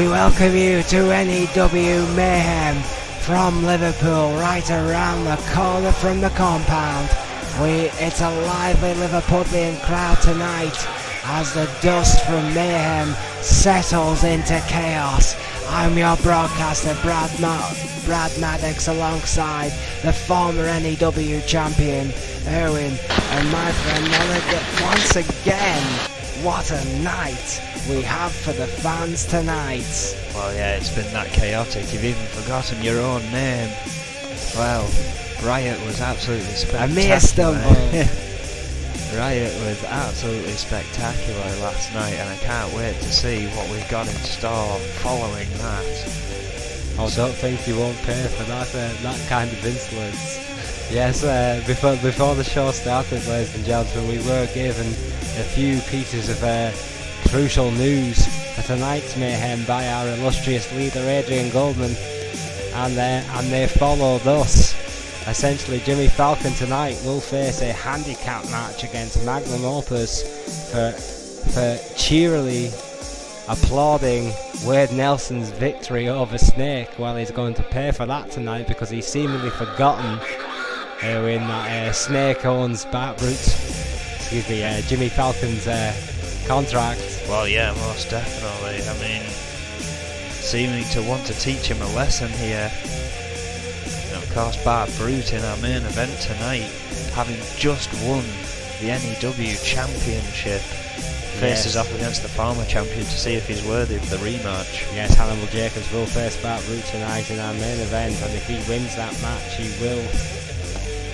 we welcome you to N.E.W. Mayhem from Liverpool, right around the corner from the compound. It's a lively Liverpudlian crowd tonight as the dust from Mayhem settles into chaos. I'm your broadcaster, Brad Maddox, alongside the former N.E.W. champion, Erwin, and my friend, once again, what a night we have for the fans tonight. Well, yeah, it's been that chaotic, you've even forgotten your own name. Well, Riot was absolutely spectacular. A mere stumble. Riot was absolutely spectacular last night, and I can't wait to see what we've got in store following that. I don't think you won't pay for that kind of insolence. Yes, before the show started, ladies and gentlemen, we were given a few pieces of crucial news for tonight's Mayhem by our illustrious leader Adrian Goldman, and they followed thus. Essentially, Jimmy Falcon tonight will face a handicap match against Magnum Opus for cheerily applauding Wade Nelson's victory over Snake. Well, he's going to pay for that tonight because he's seemingly forgotten in that Snake owns Jimmy Falcon's contract. Well, yeah, most definitely. I mean, seeming to want to teach him a lesson here. And of course, Bart Brute in our main event tonight, having just won the N.E.W. championship, faces off against the former champion to see if he's worthy of the rematch. Yes, Hannibal Jacobs will face Bart Brute tonight in our main event, and if he wins that match, he will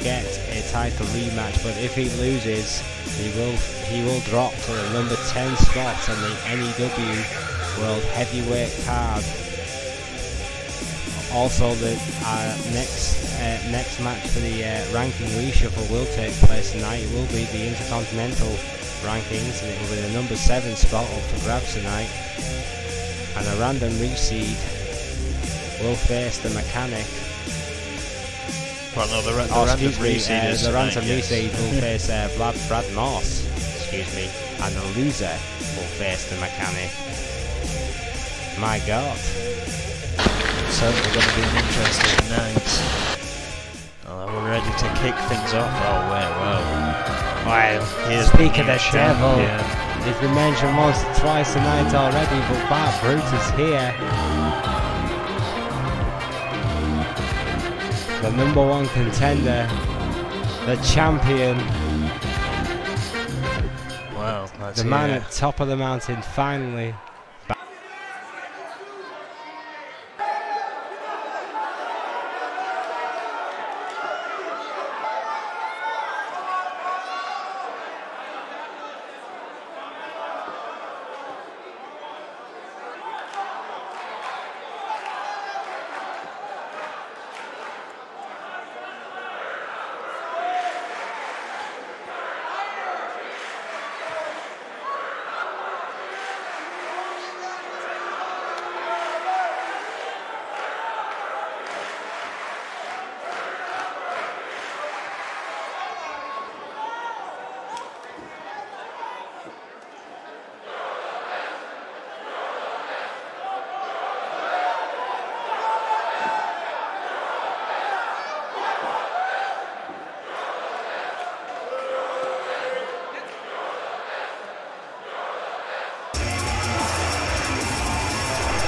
get a title rematch. But if he loses, he will drop to the number 10 spot on the N.E.W. World Heavyweight card. Also, the next match for the ranking reshuffle will take place tonight. It will be the Intercontinental rankings, and it will be the number 7 spot up for grabs tonight. And a random reseed will face the Mechanic. Well, no, the random reseed is the random reseed will face Brad Morse, and the loser will face the Mechanic. My God. Certainly going to be an interesting night. We're ready to kick things off. Oh, well, here's speaking of the devil, it's been mentioned once or twice tonight already, but Bart Brute is here. The number 1 contender, the champion, well, the man at top of the mountain, finally.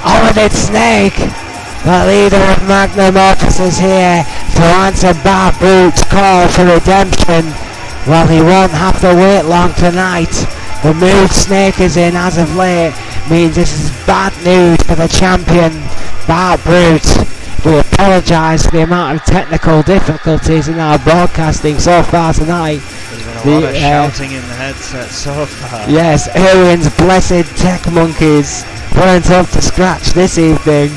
Oh, and it's Snake, the leader of Magnum Opus, is here to answer Bart Brute's call for redemption. Well, he won't have to wait long tonight. The mood Snake is in as of late means this is bad news for the champion, Bart Brute. We apologise for the amount of technical difficulties in our broadcasting so far tonight. There's been a lot of shouting in the headset so far. Yes, Erwin's blessed tech monkeys weren't up to scratch this evening.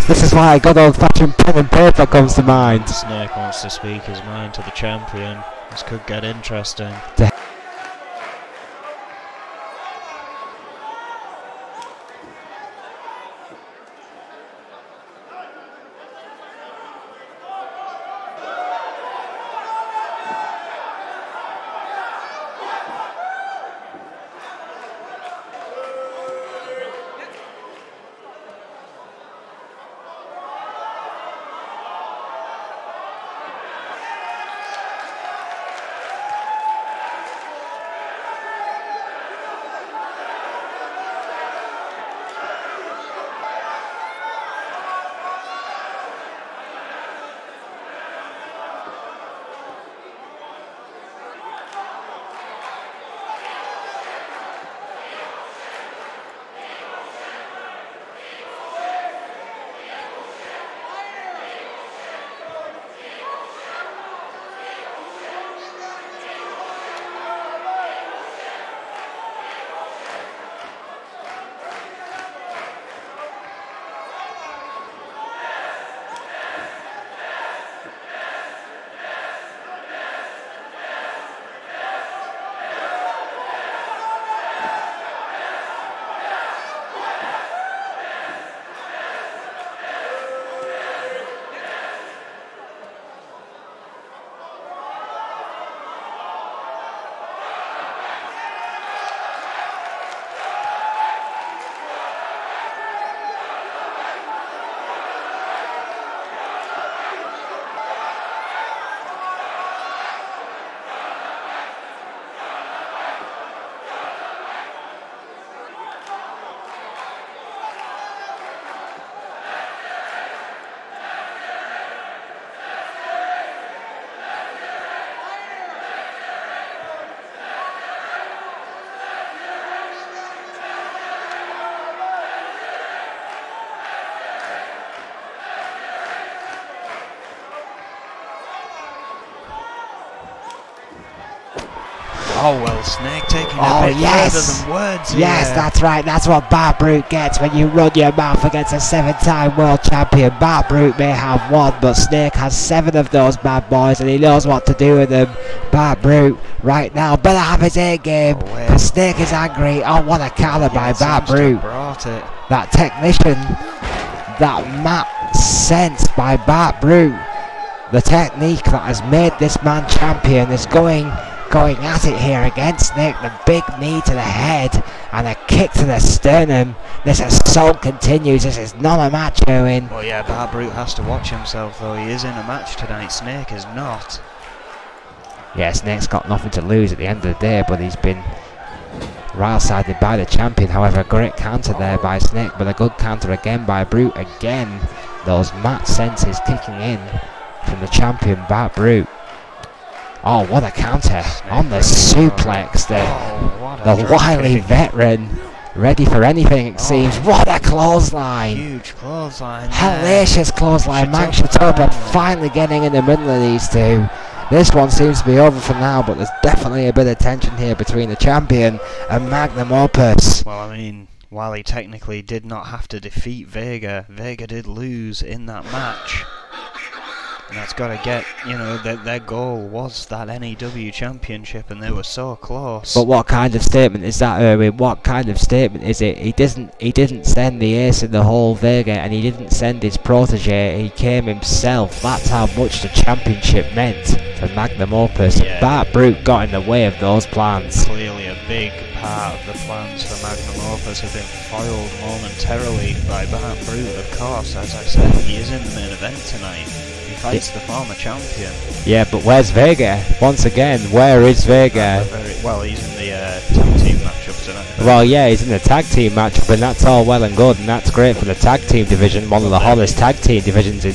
This is why a good old-fashioned pen and paper comes to mind. Snake wants to speak his mind to the champion. This could get interesting. Oh, well, Snake taking Oh, a bit yes. further than words Yes, here. that's right. That's what Bart Brute gets when you run your mouth against a 7-time world champion. Bart Brute may have one, but Snake has 7 of those bad boys, and he knows what to do with them. Bart Brute, right now, better have his A game, because Snake is angry. Oh, what a counter by Bart Brute. Brought it. That technician, that map sense by Bart Brute. The technique that has made this man champion is going at it here against Snake. The big knee to the head and a kick to the sternum. This assault continues. This is not a match, Owen. Well, yeah, Bart Brute has to watch himself, though. He is in a match tonight. Snake is not. Yeah, Snake's got nothing to lose at the end of the day, but he's been rile-sided by the champion. However, a great counter there by Snake, but a good counter again by Brute. Again, those match senses kicking in from the champion, Bart Brute. Oh, what a counter on the suplex. The wily veteran, ready for anything, it seems. What a clothesline. Huge clothesline. Hellacious clothesline. Mike Shitoba finally getting in the middle of these two. This one seems to be over for now, but there's definitely a bit of tension here between the champion and Magnum Opus. Well, I mean, while he technically did not have to defeat Vega, Vega did lose in that match. And that's got to get, you know, their goal was that N.E.W. championship, and they were so close. But what kind of statement is that, Erwin? What kind of statement is it? He didn't send the ace in the hole, Vega, and he didn't send his protege. He came himself. That's how much the championship meant to Magnum Opus. Yeah. Bart Brute got in the way of those plans. Clearly a big part of the plans for Magnum Opus have been foiled momentarily by Bart Brute, of course. As I said, he is in the main event tonight. He fights the former champion. Yeah, but where's Vega? Once again, where is Vega? Well, he's in the tag team matchup tonight. Well, yeah, he's in the tag team matchup, and that's all well and good, and that's great for the tag team division, one of the hottest tag team divisions in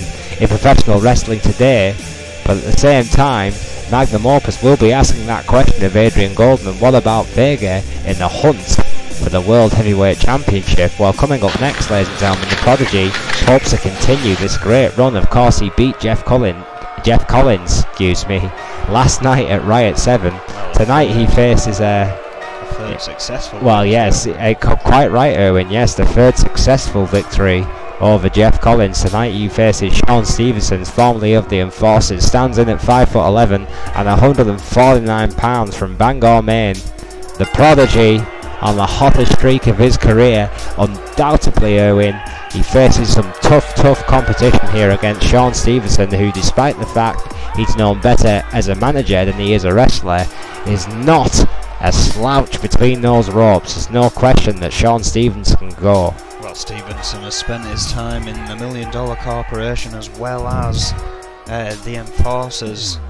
professional wrestling today. But at the same time, Magnum Opus will be asking that question of Adrian Goldman. What about Vega in the hunt for the World Heavyweight Championship? Well, coming up next, ladies and gentlemen, the Prodigy hopes to continue this great run. Of course, he beat Jeff Collins, last night at Riot 7. Tonight he faces third successful. Well, yes, quite right, Erwin. Yes, the third successful victory over Jeff Collins. Tonight he faces Sean Stevenson, formerly of the Enforcers. Stands in at 5'11" and 149 pounds from Bangor, Maine. The Prodigy on the hottest streak of his career, undoubtedly, Erwin. He faces some tough competition here against Sean Stevenson, who, despite the fact he's known better as a manager than he is a wrestler, is not a slouch between those ropes. There's no question that Sean Stevenson can go. Well, Stevenson has spent his time in the $1 Million Corporation as well as the Enforcers.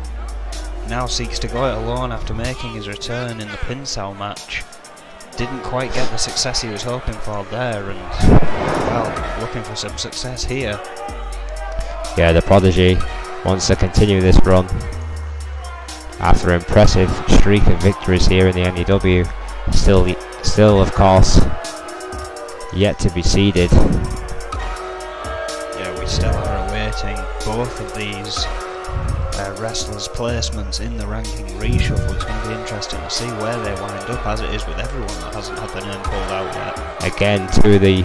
Now seeks to go it alone after making his return in the Pincel match. Didn't quite get the success he was hoping for there, and, well, looking for some success here. Yeah, the Prodigy wants to continue this run after an impressive streak of victories here in the N.E.W. Still, of course, yet to be seeded. Yeah, we still are awaiting both of these wrestlers' placements in the ranking reshuffle. It's going to be interesting to see where they wind up, as it is with everyone that hasn't had their name pulled out yet. Again, two of the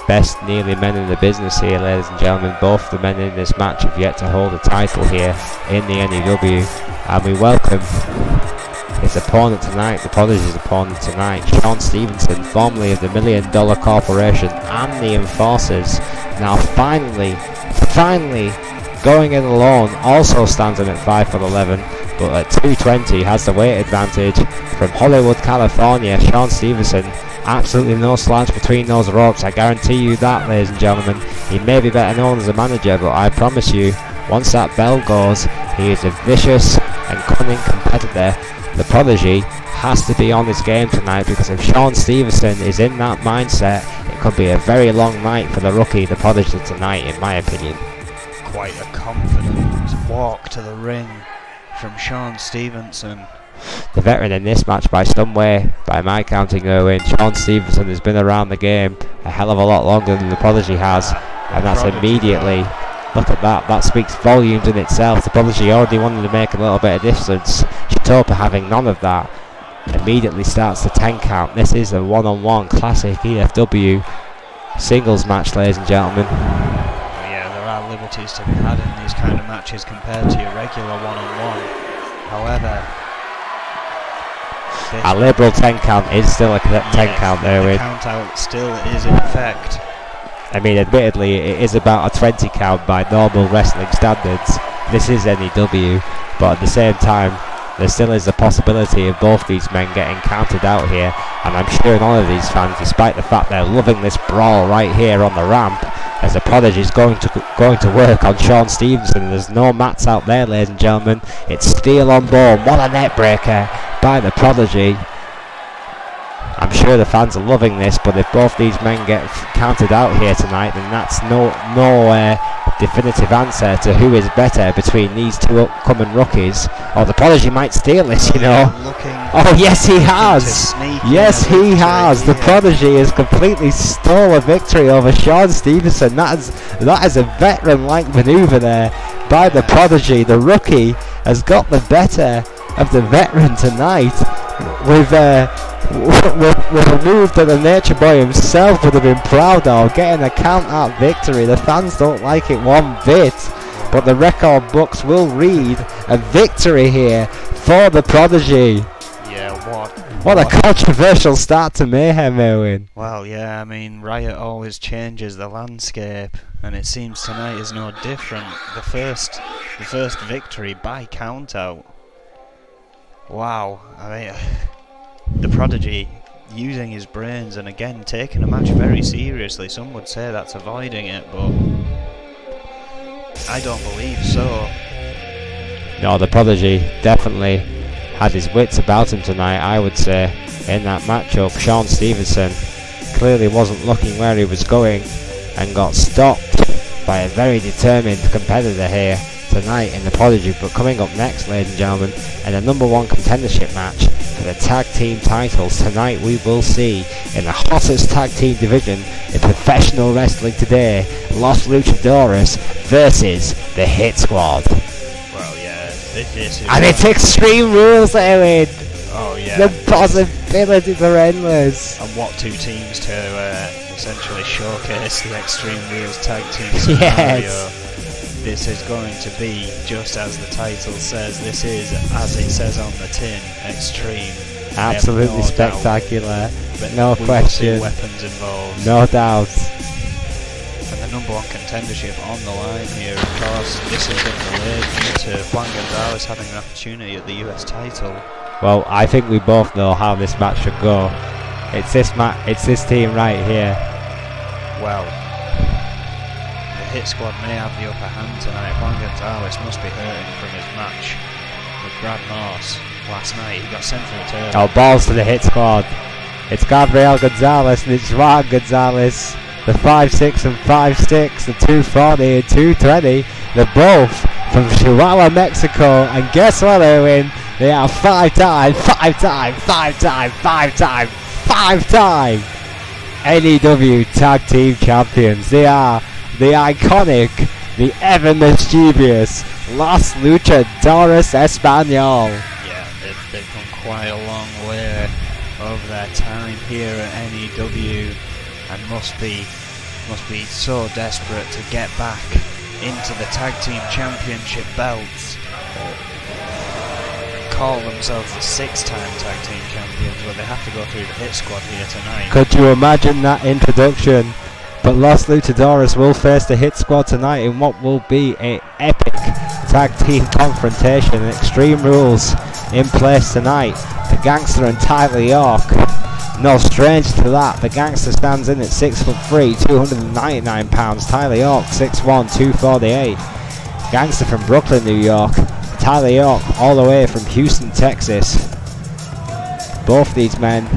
best nearly men in the business here, ladies and gentlemen. Both the men in this match have yet to hold a title here in the N.E.W. And we welcome his opponent tonight, the Prodigy's opponent tonight, Sean Stevenson, formerly of the $1 Million Corporation and the Enforcers. Now finally going in alone, also stands in at 5'11", but at 220 has the weight advantage from Hollywood, California. Sean Stevenson, absolutely no slouch between those ropes, I guarantee you that, ladies and gentlemen. He may be better known as a manager, but I promise you, once that bell goes, he is a vicious and cunning competitor. The Prodigy has to be on his game tonight, because if Sean Stevenson is in that mindset, it could be a very long night for the rookie, the Prodigy, tonight, in my opinion. Quite a confident walk to the ring from Sean Stevenson. The veteran in this match by some way, by my counting, Owen. Sean Stevenson has been around the game a hell of a lot longer than the Prodigy has, and that's immediately, look at that speaks volumes in itself. The Prodigy already wanted to make a little bit of distance, Shitopa having none of that, immediately starts the 10 count. This is a one-on-one classic EFW singles match, ladies and gentlemen. Yeah, there are liberties to be had in these kind of matches compared to your regular one-on-one. However, a liberal 10 count is still a 10 count there. The count out still is in effect. I mean, admittedly, it is about a 20 count by normal wrestling standards. This is N.E.W, but at the same time, there still is a possibility of both these men getting counted out here, and I'm sure none of these fans, despite the fact they're loving this brawl right here on the ramp, as the Prodigy is going to work on Sean Stevenson. There's no mats out there, ladies and gentlemen. It's steel on bone. What a net breaker by the Prodigy. I'm sure the fans are loving this, but if both these men get counted out here tonight, then that's no definitive answer to who is better between these two upcoming rookies. Or the Prodigy might steal this, you know. Oh yes, he has. Yes, he has. The Prodigy has completely stole a victory over Sean Stevenson. That is a veteran-like manoeuvre there by the Prodigy. The rookie has got the better of the veteran tonight with a move that the Nature Boy himself would have been proud of, getting a count-out victory. The fans don't like it one bit, but the record books will read a victory here for the Prodigy. Yeah, what a controversial start to Mayhem, Erwin. Well, yeah, I mean, Riot always changes the landscape, and it seems tonight is no different. The first victory by count-out. Wow, I mean, the Prodigy using his brains and again taking a match very seriously. Some would say that's avoiding it, but I don't believe so. No, the Prodigy definitely had his wits about him tonight, I would say, in that matchup. Sean Stevenson clearly wasn't looking where he was going and got stopped by a very determined competitor here tonight in the Prodigy. But coming up next, ladies and gentlemen, in the #1 contendership match for the tag team titles tonight, we will see in the hottest tag team division in professional wrestling today, Los Luchadores versus the Hit Squad. Well, yeah, this is... And it's Extreme Rules, Erwin! Oh, yeah. The possibilities are endless. And what two teams to essentially showcase the Extreme Rules tag team scenario. Yes. This is going to be, just as the title says, this is, as it says on the tin, extreme. Absolutely spectacular, but no question. Weapons involved. No doubt. And the #1 contendership on the line here, of course. This has been delayed due to Juan Gonzalez having an opportunity at the US title. Well, I think we both know how this match should go. It's this team right here. Well, Hit Squad may have the upper hand tonight. Juan Gonzalez must be hurting from his match with Brad Morse last night. He got sent for a turn. Oh, balls to the Hit Squad. It's Gabriel Gonzalez and it's Juan Gonzalez. The 5'6" and 5'6", the 240 and 220. They're both from Chihuahua, Mexico. And guess what, Erwin? They are five-time N.E.W Tag Team Champions. They are the iconic, the ever mischievous Los Luchadores Espanol. Yeah, they've come quite a long way over their time here at N.E.W and must be so desperate to get back into the Tag Team Championship belts. Call themselves the 6-time Tag Team Champions, but they have to go through the Hit Squad here tonight. Could you imagine that introduction? But Los Luchadores will face the Hit Squad tonight in what will be an epic tag team confrontation. Extreme Rules in place tonight. The Gangster and Tyler York. No strange to that. The Gangster stands in at 6'3", 299 pounds. Tyler York 6'1", 248. Gangster from Brooklyn, New York. Tyler York all the way from Houston, Texas. Both these men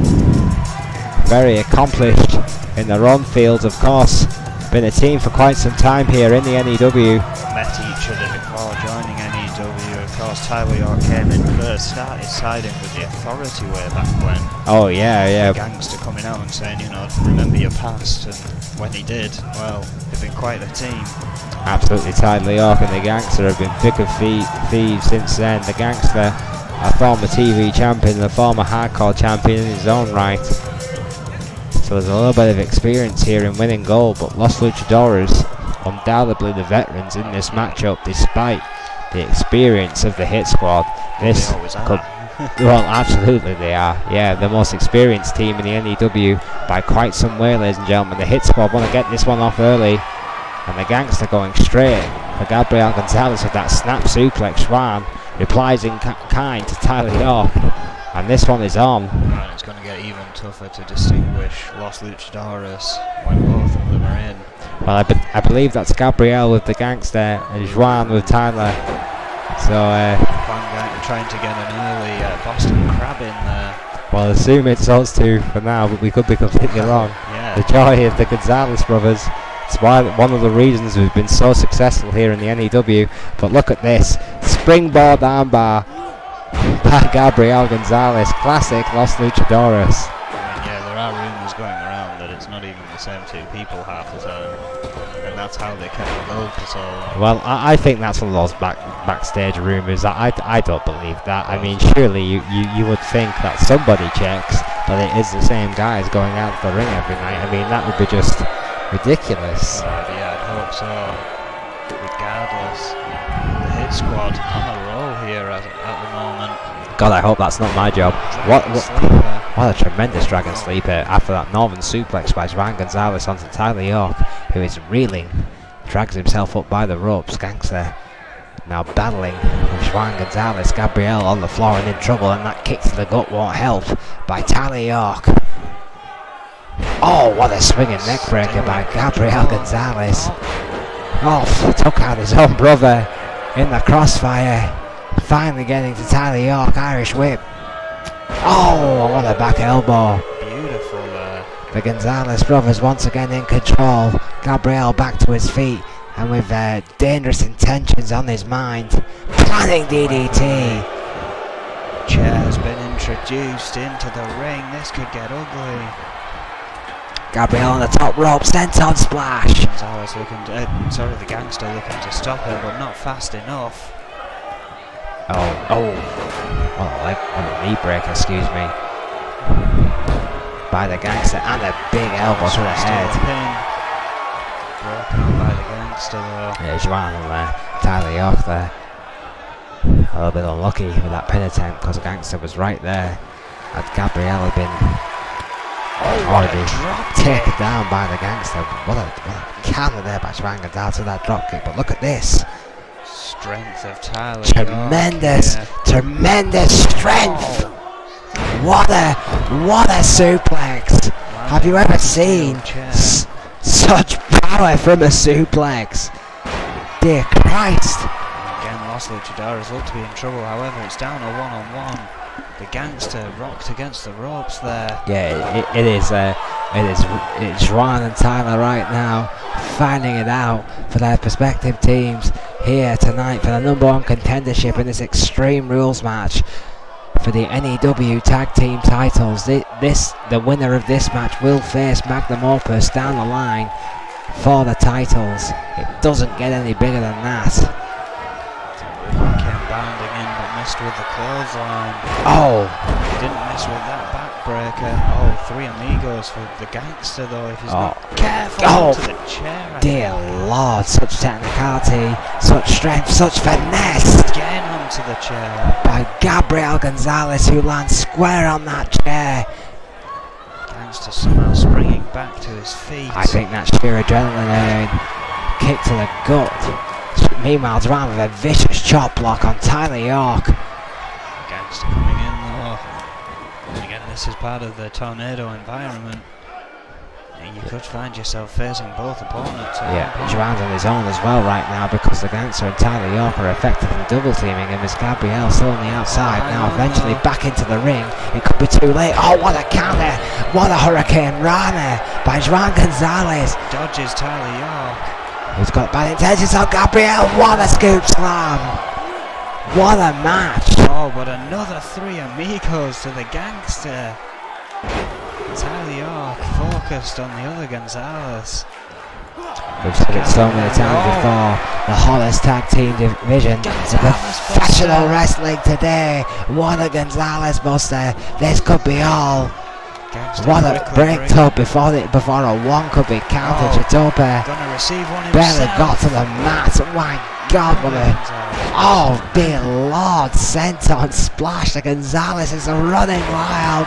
very accomplished in their own fields, of course. Been a team for quite some time here in the N.E.W. Met each other before joining N.E.W. Of course, Tyler York came in first, started siding with the Authority way back when. Oh yeah. The Gangster coming out and saying, you know, remember your past, and when he did, well, they've been quite the team. Absolutely, Tyler York and the Gangster have been thick of thieves since then. The Gangster a former TV champion and a former hardcore champion in his own right. So there's a little bit of experience here in winning gold, but Los Luchadores, undoubtedly the veterans in this matchup, despite the experience of the Hit Squad. This could, well, absolutely they are. Yeah, the most experienced team in the N.E.W. by quite some way, ladies and gentlemen. The Hit Squad want to get this one off early, and the Gangster going straight for Gabriel Gonzalez with that snap suplex. Schwan replies in kind to Tyler York, and this one is on. And it's going to get even tougher to distinguish Los Luchadores when both of them are in. Well, I believe that's Gabriel with the Gangster and Juan with Tyler. So, trying to get an early Boston Crab in there. Well, assume it's those two for now, but we could be completely wrong. Yeah. The joy of the Gonzalez brothers. It's one of the reasons we've been so successful here in the N.E.W. But look at this. Springboard armbar by Gabriel Gonzalez. Classic Los Luchadores. I mean, yeah, there are rumours going around that it's not even the same two people half the time. And that's how they kept the gold for so long. Well, I think that's one of those backstage rumours. I don't believe that. I mean, surely you would think that somebody checks that it is the same guys going out to the ring every night. I mean, that would be just ridiculous. Yeah, I'd hope so. Regardless, the Hit Squad on a roll here at the moment. God, I hope that's not my job. What a tremendous Dragon Sleeper after that Northern suplex by Juan Gonzalez onto Tyler York, who is reeling, drags himself up by the ropes. Gangster now battling with Juan Gonzalez. Gabriel on the floor and in trouble, and that kick to the gut won't help by Tyler York. Oh, what a swinging neckbreaker by Gabriel Gonzalez. Oh, took out his own brother in the crossfire. Finally getting to Tyler York, Irish whip. Oh, what a back elbow. Beautiful there. The Gonzalez brothers once again in control. Gabriel back to his feet and with dangerous intentions on his mind. Planning DDT. Chair has been introduced into the ring. This could get ugly. Gabriel on the top rope, senton splash. Gonzalez looking to, the Gangster looking to stop him, but not fast enough. Oh, what a knee breaker, excuse me. By the Gangster, and a big elbow to the head. Broken by the Gangster though. Yeah, Juan and Tyler York there. A little bit unlucky with that pin attempt because the Gangster was right there. And Gabriel had been already taken down by the Gangster. What a counter there by Juan Gonzalez to that drop kick, but look at this. Strength of Tyler. Tremendous, tremendous strength. What a suplex. Wow. Have you ever seen such power from a suplex? Dear Christ. Again, Los Luchadores look to be in trouble. However, it's down a one-on-one. The Gangster rocked against the ropes there. Yeah, it is Juan and Tyler right now finding it out for their respective teams here tonight for the #1 contendership in this Extreme Rules match for the N.E.W. Tag Team titles. The winner of this match will face Magnum Opus down the line for the titles. It doesn't get any bigger than that. Came bounding in but missed with the clothesline. Oh! He didn't miss with that backbreaker. Oh, 3 amigos for the Gangster though if he's not careful to the chair. Dear Lord, such technicality, such strength, such finesse. Again onto the chair. By Gabriel Gonzalez, who lands square on that chair. Gangster somehow springing back to his feet. I think that's sheer adrenaline. Kick to the gut. Meanwhile, Duran with a vicious chop block on Tyler York. Gangster coming in though. And again, this is part of the tornado environment. And you could find yourself facing both opponents. Yeah, Duran's on his own as well right now because the Gangster and Tyler York are effectively double teaming him as Gabriel still on the outside. Now eventually back into the ring. It could be too late. Oh, what a counter! What a Hurricane Rana by Juan Gonzalez. Dodges Tyler York. Who's got bad intentions on Gabriel. What a scoop slam. What a match. Oh, but another 3 amigos to the Gangster. Tyler York focused on the other Gonzalez. We've said it so many times before. the hottest tag team division. The professional wrestling today. What a Gonzalez Buster. This could be all. What a break up before a one could be counted. Chitope barely got to the mat. My God, what a... Oh, dear Lord, sent on splash. The Gonzalez is running wild.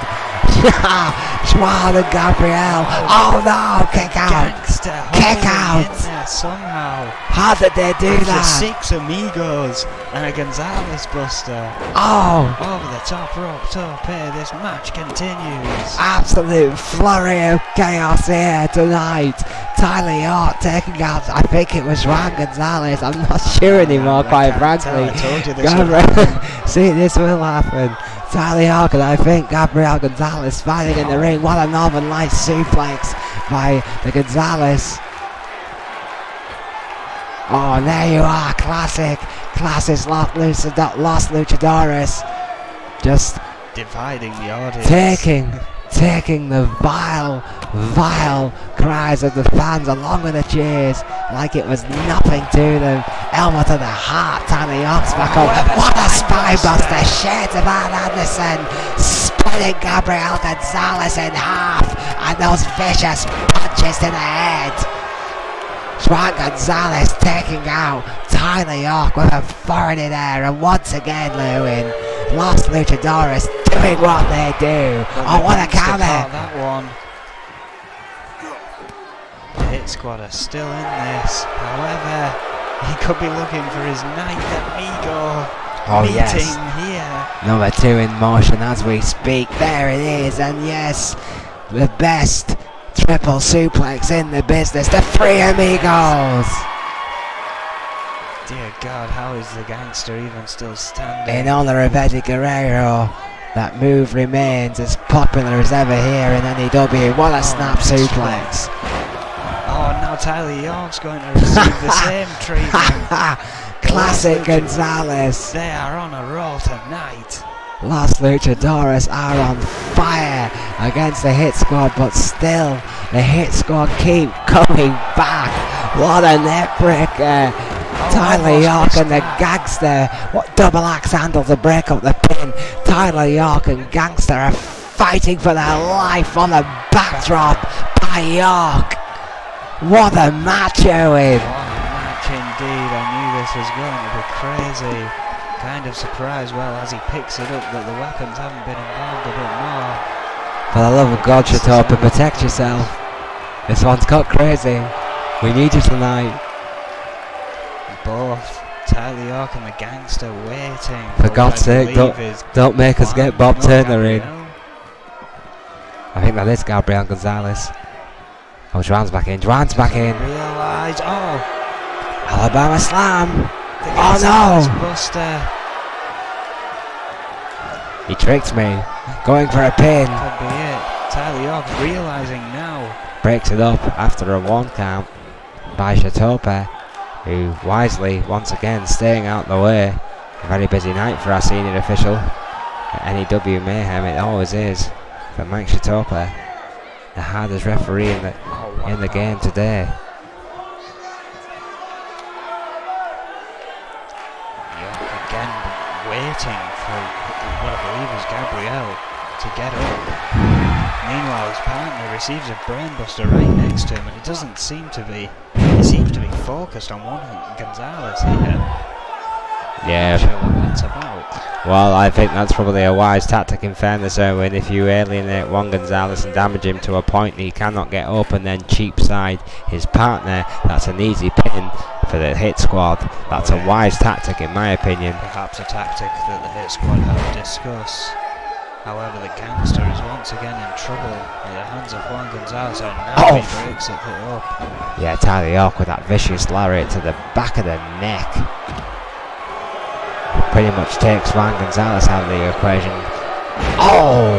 Schwab and Gabriel. Oh no, kick out. Kick out. Somehow. How did they do that? 6 amigos and a Gonzalez Buster. Oh. Over the top rope, top here. This match continues. Absolute flurry of chaos here tonight. Tyler York taking out, I think it was Juan Gonzalez. I'm not sure anymore, quite frankly. I told you this would happen. See, this will happen. Tyler York and I think Gabriel Gonzalez fighting in the ring. What a Northern Lights suplex by the Gonzalez. Oh, there you are, classic Los Luchadores. Just dividing the audience. Taking the vile cries of the fans along with the cheers like it was nothing to them. Elbow to the heart, Tyler York's back up. What a spine buster! Shades of Arn Anderson, splitting Gabriel Gonzalez in half, and those vicious punches to the head. Juan Gonzalez taking out Tyler York with authority there, and once again, Lewin, Los Luchadores doing what they do. Oh, what a counter! That one. The Hit Squad are still in this. However, he could be looking for his 9th amigo meeting here. Number 2 in motion as we speak. There it is, and yes, the best triple suplex in the business. The 3 amigos. Dear God, how is the gangster even still standing? In honor of Eddie Guerrero, that move remains as popular as ever here in N.E.W. What a snap suplex. Oh, now Tyler York's going to receive the same treatment. Classic Gonzalez. They are on a roll tonight. Los Luchadores are on fire against the Hit Squad, but still the Hit Squad keep coming back. What a neck breaker. Tyler York and the Gangster. What double axe handle to break up the pin. Tyler York and Gangster are fighting for their life on the backdrop by York. What a match, Owen. What a match indeed. I knew this was going to be crazy. Kind of surprised, well, as he picks it up, that the weapons haven't been involved a bit more. For the love of God, Chitope, protect yourself. This one's got crazy. We need you tonight. Both Tyler York and the Gangster waiting. For God's sake, don't make us get Bob Turner in. I think that is Gabriel Gonzalez. Oh, Juan's back in. Juan's back in. Realise, Alabama Slam. Oh no! Buster. He tricked me. Going for a pin. Could be it. Tyler York realising now. Breaks it up after a 1 count by Chitope, who wisely, once again, staying out the way. A very busy night for our senior official at N.E.W. Mayhem. It always is for Mike Chitope, the hardest referee in the game today. Again, waiting for what I believe is Gabriel to get up. Meanwhile, his partner receives a brainbuster right next to him, and it doesn't seem to be. He seems to be focused on one Gonzalez here. Yeah. Not sure what that's about. Well, I think that's probably a wise tactic in fairness, Owen. If you alienate Juan Gonzalez and damage him to a point that he cannot get up and then cheap side his partner, that's an easy pin for the Hit Squad. That's a wise tactic in my opinion. Perhaps a tactic that the Hit Squad have discussed. However, the Gangster is once again in trouble at the hands of Juan Gonzalez, and now he breaks it up. Yeah, Tyler York with that vicious lariat to the back of the neck. Pretty much takes Juan Gonzalez out of the equation. Oh!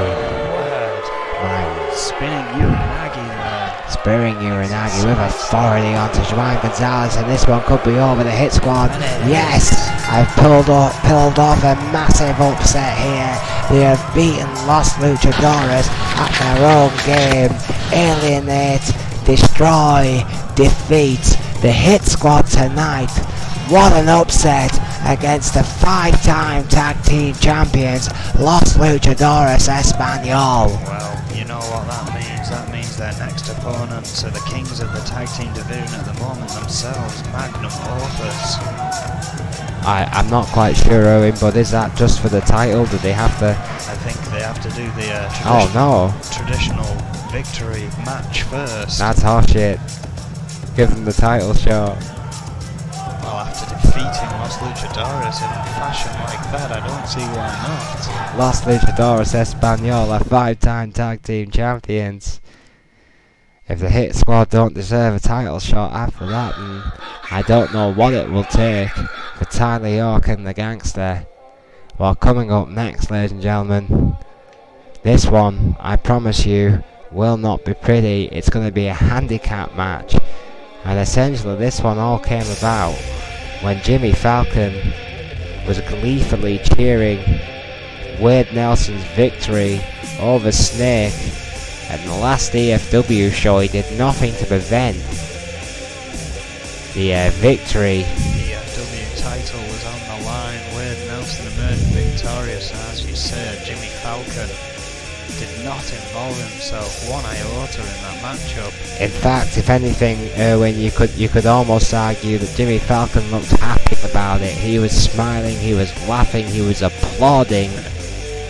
Word. Spinning Uranagi there. Spinning Uranagi with authority onto Juan Gonzalez, and this one could be over the Hit Squad. Yes! I've pulled off a massive upset here. They have beaten Los Luchadores at their own game. Alienate, destroy, defeat the Hit Squad tonight What an upset against the 5-time tag team champions, Los Luchadores Espanol. Well, you know what that means. That means their next opponents are the kings of the tag team division at the moment themselves, Magnum Opus. I'm not quite sure, Owen, but is that just for the title? Do they have to? I think they have to do the traditional victory match first. That's horseshit. Give them the title shot. Well, after defeating Los Luchadores in a fashion like that, I don't see why not. Los Luchadores Espanol are 5-time tag team champions. If the Hit Squad don't deserve a title shot after that, then I don't know what it will take for Tyler York and the Gangster. Well, coming up next, ladies and gentlemen, this one, I promise you, will not be pretty. It's going to be a handicap match. And essentially this one all came about when Jimmy Falcon was gleefully cheering Wade Nelson's victory over Snake. At the last EFW show, he did nothing to prevent the victory. The EFW title was on the line. Wade Nelson emerged victorious, and as you said, Jimmy Falcon did not involve himself one iota in that matchup. In fact, if anything, Erwin, you could almost argue that Jimmy Falcon looked happy about it. He was smiling, he was laughing, he was applauding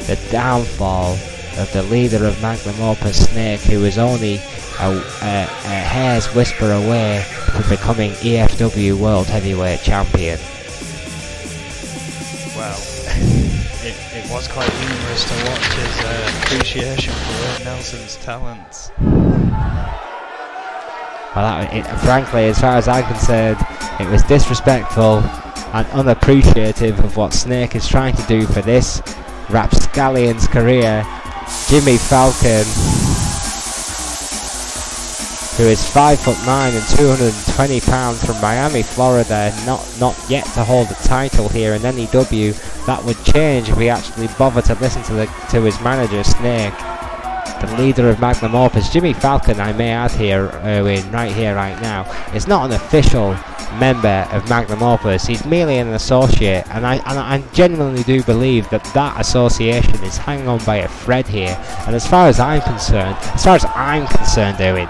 the downfall of the leader of Magnum Opus, Snake, who was only a hair's whisper away from becoming EFW World Heavyweight Champion. Well, it was quite humorous to watch his appreciation for Wade Nelson's talents. Well, frankly, as far as I'm concerned, it was disrespectful and unappreciative of what Snake is trying to do for this rapscallion's career. Jimmy Falcon, who is 5'9" and 220 pounds from Miami, Florida, not yet to hold the title here in N.E.W. That would change if we actually bother to listen to his manager, Snake, the leader of Magnum Opus. Jimmy Falcon, I may add here, Erwin, right here, right now, is not an official member of Magnum Opus. He's merely an associate, and I genuinely do believe that association is hanging on by a thread here. And as far as I'm concerned, Erwin,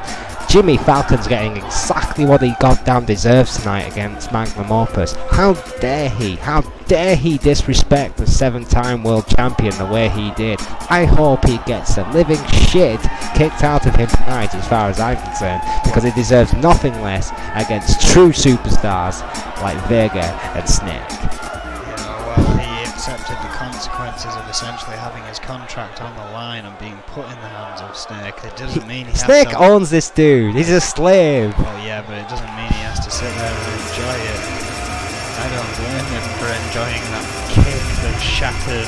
Jimmy Falcon's getting exactly what he goddamn deserves tonight against Magnum Opus. How dare he disrespect the 7-time world champion the way he did. I hope he gets the living shit kicked out of him tonight, as far as I'm concerned, because he deserves nothing less against true superstars like Vega and Snake. Yeah, well, he accepted the consequences of essentially having his contract on the line and being put in the hands of Snake. It doesn't mean he Snake has to owns this dude. He's a slave. Well, yeah, but it doesn't mean he has to sit there and enjoy it. I don't blame him for enjoying that kick that shattered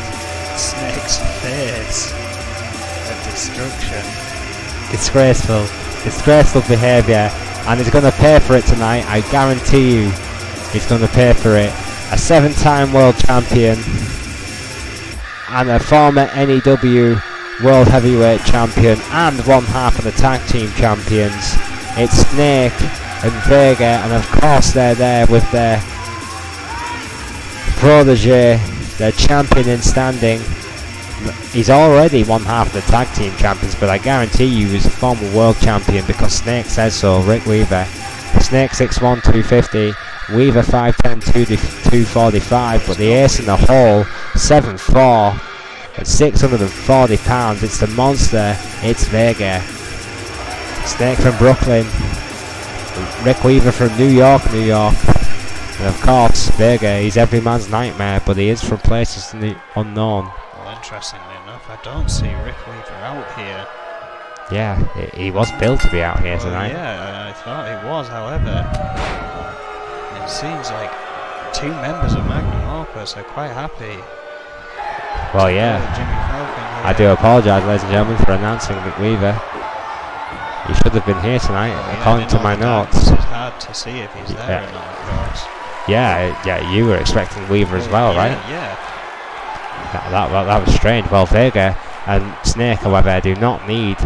Snake's face of destruction. Disgraceful behaviour, and he's going to pay for it tonight. I guarantee you he's going to pay for it. A 7-time world champion and a former N.E.W. World Heavyweight Champion and one half of the tag team champions. It's Snake and Vega, and of course they're there with their protege, their champion in standing. He's already one half of the tag team champions, but I guarantee you he's a former world champion because Snake says so. Rick Weaver. Snake 6'1", 250. Weaver 5'10", 245, but the ace in the hole 7'4", at 640 pounds. It's the monster. It's Vega. Snake from Brooklyn. Rick Weaver from New York. And of course, Vega, he's every man's nightmare, but he is from places unknown. Well, interestingly enough, I don't see Rick Weaver out here. Yeah, he was built to be out here tonight. Yeah, I thought he was, however, it seems like 2 members of Magnum Opus are quite happy. Well, yeah. Jimmy Falcon, I do apologise, ladies and gentlemen, for announcing Rick Weaver. He should have been here tonight, according to my notes. It's hard to see if he's there or not, of course. Yeah, you were expecting Weaver as well, right? Yeah. That was strange. Well, Vega and Snake, however, do not need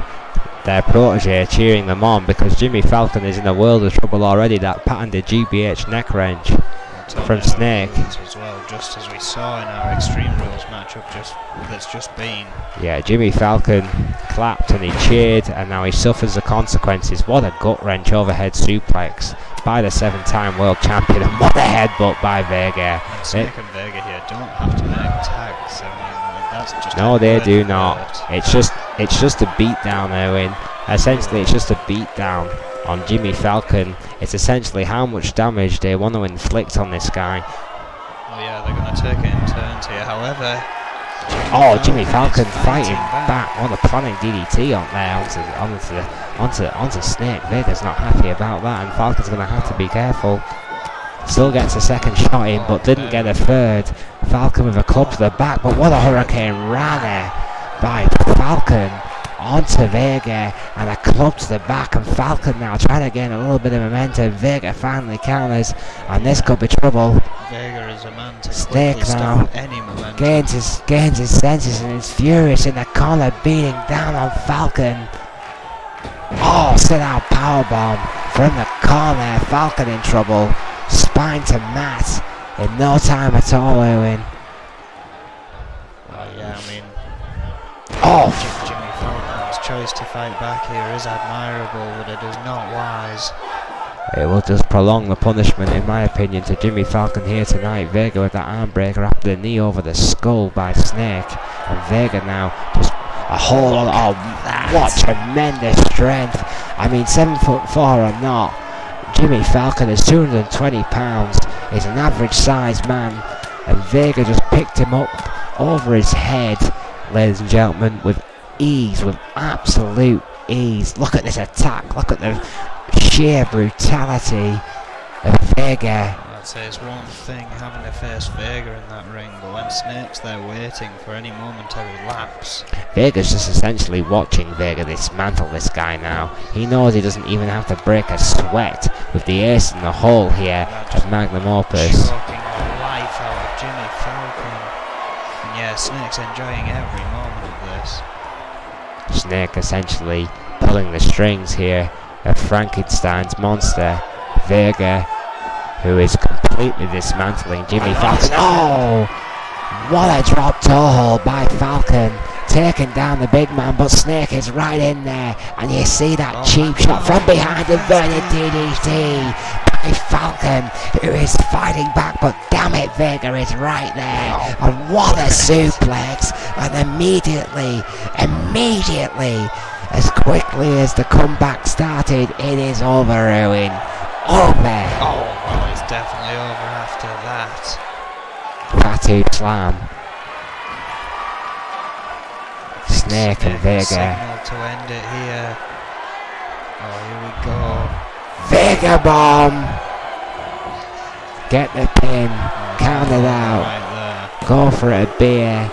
their protege cheering them on because Jimmy Falcon is in a world of trouble already. That patented GBH neck wrench. Well, from Snake. As well, just as we saw in our Extreme Rules matchup that's just been. Yeah, Jimmy Falcon clapped and he cheered, and now he suffers the consequences. What a gut wrench overhead suplex by the 7-time world champion, and what a headbutt by Vega. And Snake and Vega here don't have to make tags. I mean, that's just no, they do not. It's just a beatdown, Owen. Essentially, it's just a beatdown on Jimmy Falcon. It's essentially how much damage they want to inflict on this guy. Oh yeah, they're going to take it in turns here. However, Jimmy Falcon fighting back. What a planning DDT on there onto Snake. Vega's not happy about that, and Falcon's going to have to be careful. Still gets a second shot in, but didn't get a third. Falcon with a club to the back, but what a hurricane runner by Falcon onto Vega, and a club to the back, and Falcon now trying to gain a little bit of momentum. Vega finally counters, and this could be trouble. Vega is a man to Snake now stop any momentum. gains his senses and is furious in the corner, beating down on Falcon. Oh, sit out powerbomb from the corner. Falcon in trouble. Spine to mat in no time at all, Owen. Yeah, I mean, Oh, Jimmy Falcon's choice to fight back here is admirable, but it is not wise. it will just prolong the punishment, in my opinion, to Jimmy Falcon here tonight. Vega with that arm breaker after the knee over the skull by Snake, and Vega now just a whole lot. Oh, what tremendous strength! I mean, 7'4" or not, Jimmy Falcon is 220 pounds. He's an average sized man, and Vega just picked him up over his head, ladies and gentlemen, with ease, with absolute ease. Look at this attack. Look at the sheer brutality of Vega. I'd say it's one thing having to face Vega in that ring, but when Snake's there waiting for any momentary lapse. Vega's just essentially watching Vega dismantle this guy now. He knows he doesn't even have to break a sweat with the ace in the hole here at Magnum Opus. Choking the life out of Jimmy Falcon. And yeah, Snake's enjoying every moment of this. Snake essentially pulling the strings here of Frankenstein's monster. Vega, who is completely dismantling Jimmy Falcon. Oh! What a drop toe hold by Falcon, taking down the big man, but Snake is right in there, and you see that cheap shot from behind, inverted DDT by Falcon, who is fighting back, but damn it, Vega is right there, and what a suplex, and immediately, as quickly as the comeback started, it is over, Owen. Over! Oh, well, it's definitely over after that. Fatu slam. Snake and Vega. Signal to end it here. Oh, here we go. Vega bomb! Get the pin. Count it out. Right there. Go for a beer.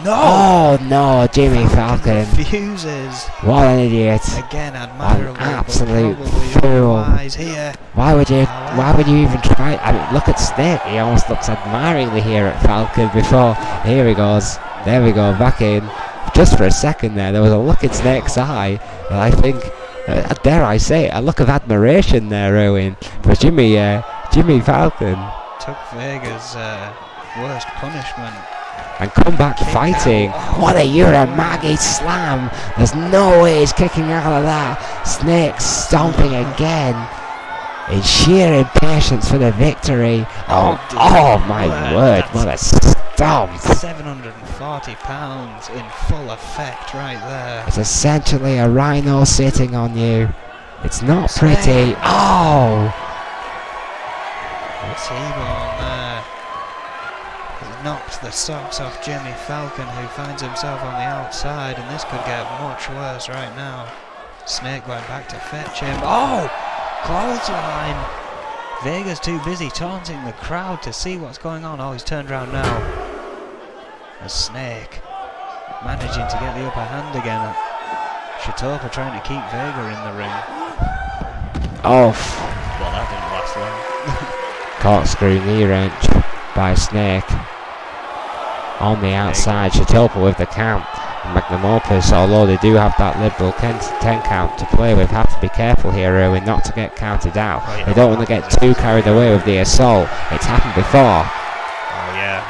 No! Oh no, Jimmy Falcon. Refuses. What an idiot. Again, admirable. An absolute but probably fool. unwise here. Why would you even try? I mean, look at Snake. He almost looks admiringly here at Falcon before. Here he goes. There we go, back in. Just for a second there was a look in Snake's eye, and I think, dare I say it, a look of admiration there, Owen, for Jimmy Falcon. Took Vega's worst punishment. And come back fighting. What a Uramagi slam. There's no way he's kicking out of that. Snake stomping again in sheer impatience for the victory. Oh my word, what a stomp. 740 pounds in full effect right there. It's essentially a rhino sitting on you. It's not pretty. Oh! T-bone there. He's knocked the socks off Jimmy Falcon, who finds himself on the outside, and this could get much worse right now. Snake went back to fetch him. Oh! Clothesline! Vega's too busy taunting the crowd to see what's going on. Oh, he's turned around now. A Snake managing to get the upper hand again. Shatopa trying to keep Vega in the ring. Oh! Well, that didn't last long. Corkscrew knee wrench by Snake. On the outside, Shatopa with the count. Magnum although they do have that liberal 10 count to play with, have to be careful here, Erwin, not to get counted out. They don't want to get too carried away with the assault. It's happened before. Oh yeah,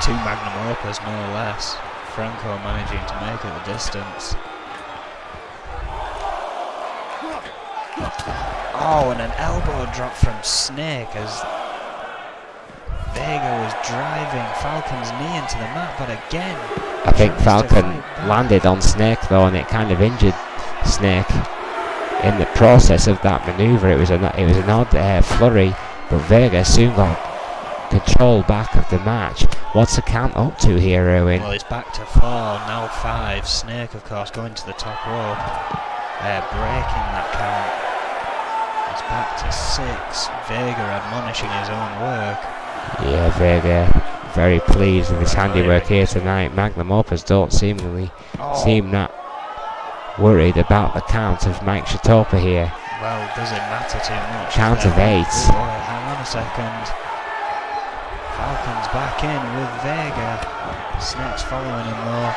2 Magnum Opus more or less. Franco managing to make it the distance. Oh, and an elbow drop from Snake as Vega was driving Falcon's knee into the mat, but again, I think Falcon landed on Snake though, and it kind of injured Snake in the process of that manoeuvre. It was an odd flurry, but Vega soon got control back of the match. What's the count up to here, Erwin? Well, it's back to 4, now 5. Snake, of course, going to the top rope, breaking that count. It's back to 6. Vega admonishing his own work. Yeah, Vega very pleased with his handiwork here tonight. Magnum Opus don't seem that worried about the count of Mike Shatopa here. Well, does it matter too much? Count of 8. Oh boy, hang on a second. Falcon's back in with Vega. Snake's following him though.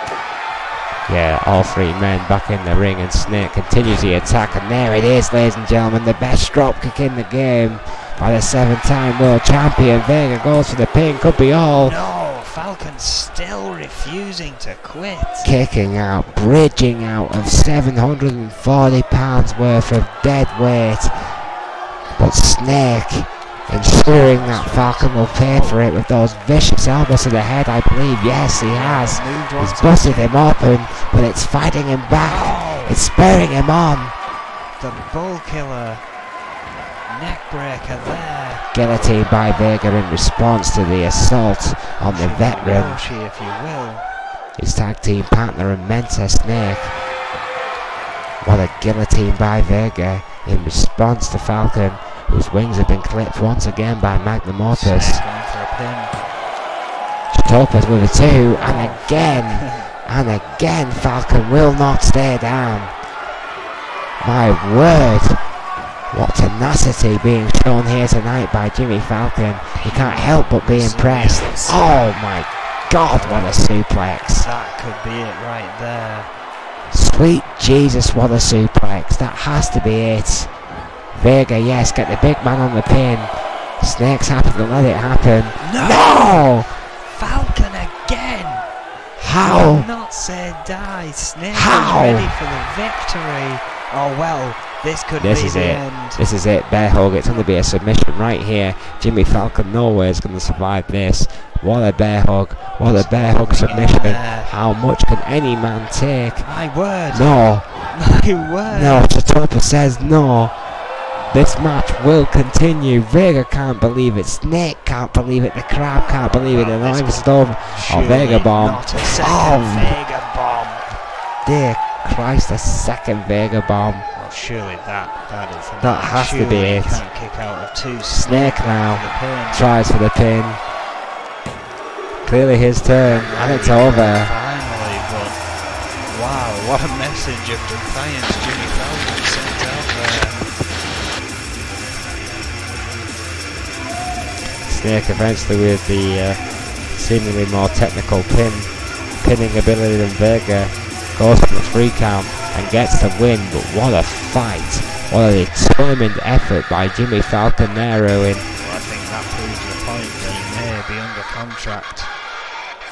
Yeah, all 3 men back in the ring, and Snake continues the attack, and there it is, ladies and gentlemen, the best drop kick in the game by the 7-time world champion. Vega goes for the pin, could be all. No, Falcon still refusing to quit. Kicking out, bridging out of 740 pounds worth of dead weight, but Snake ensuring that Falcon will pay for it with those vicious elbows to the head, I believe. Yes, he has. He's busted him open, but it's fighting him back. It's spurring him on. The bull killer. Neck breaker there. Guillotine by Vega in response to the assault on the veteran. If you will. His tag team partner and mentor Snake. What a guillotine by Vega in response to Falcon, whose wings have been clipped once again by Magnum Opus. Going for a pin. Shatopa's with a 2, and again Falcon will not stay down. My word, what tenacity being shown here tonight by Jimmy Falcon. You can't help but be impressed. Oh my God, what a suplex. That could be it right there. Sweet Jesus, what a suplex. That has to be it. Vega, yes, get the big man on the pin. Snake's happy to let it happen. No! Falcon again! How? Will not say die. Snake How? is ready for the victory. Oh well, this could be the end. This is it, bear hug. It's going to be a submission right here. Jimmy Falcon nowhere is going to survive this. What a bear hug. What a bear hug submission. How much can any man take? My word. No. My word. No, Shatopa says no. This match will continue. Vega can't believe it. Snake can't believe it. The crowd can't believe it. And I'm still Vega bomb. Not a second Vega bomb. Dear Christ, a second Vega bomb. Well, surely that has to be it. Can't kick out of 2. Snake now for tries for the pin. Clearly his turn, and it's over. Finally, but wow, what a message of defiance Jimmy Falcon sent out there. Snake eventually with the seemingly more technical pinning ability than Vega goes for the 3 count and gets the win. But what a fight, what a determined effort by Jimmy Falcon there, Owen. Well, I think that proves the point that he may be under contract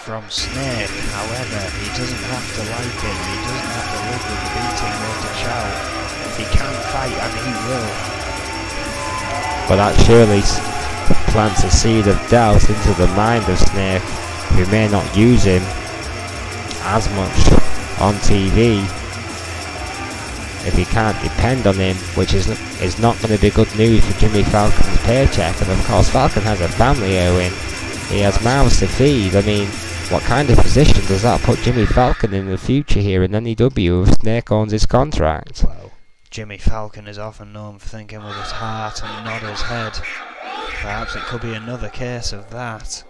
from Snake. However, he doesn't have to like it, he doesn't have to live with the beating or to shout. If he can fight, and he will. But that surely plants a seed of doubt into the mind of Snake, who may not use him as much on TV if he can't depend on him, which is not going to be good news for Jimmy Falcon's paycheck. And of course Falcon has a family, Owen. He has mouths to feed. I mean, what kind of position does that put Jimmy Falcon in the future here in N.E.W. if Snake owns his contract? Well, Jimmy Falcon is often known for thinking with his heart and not his head. Perhaps it could be another case of that.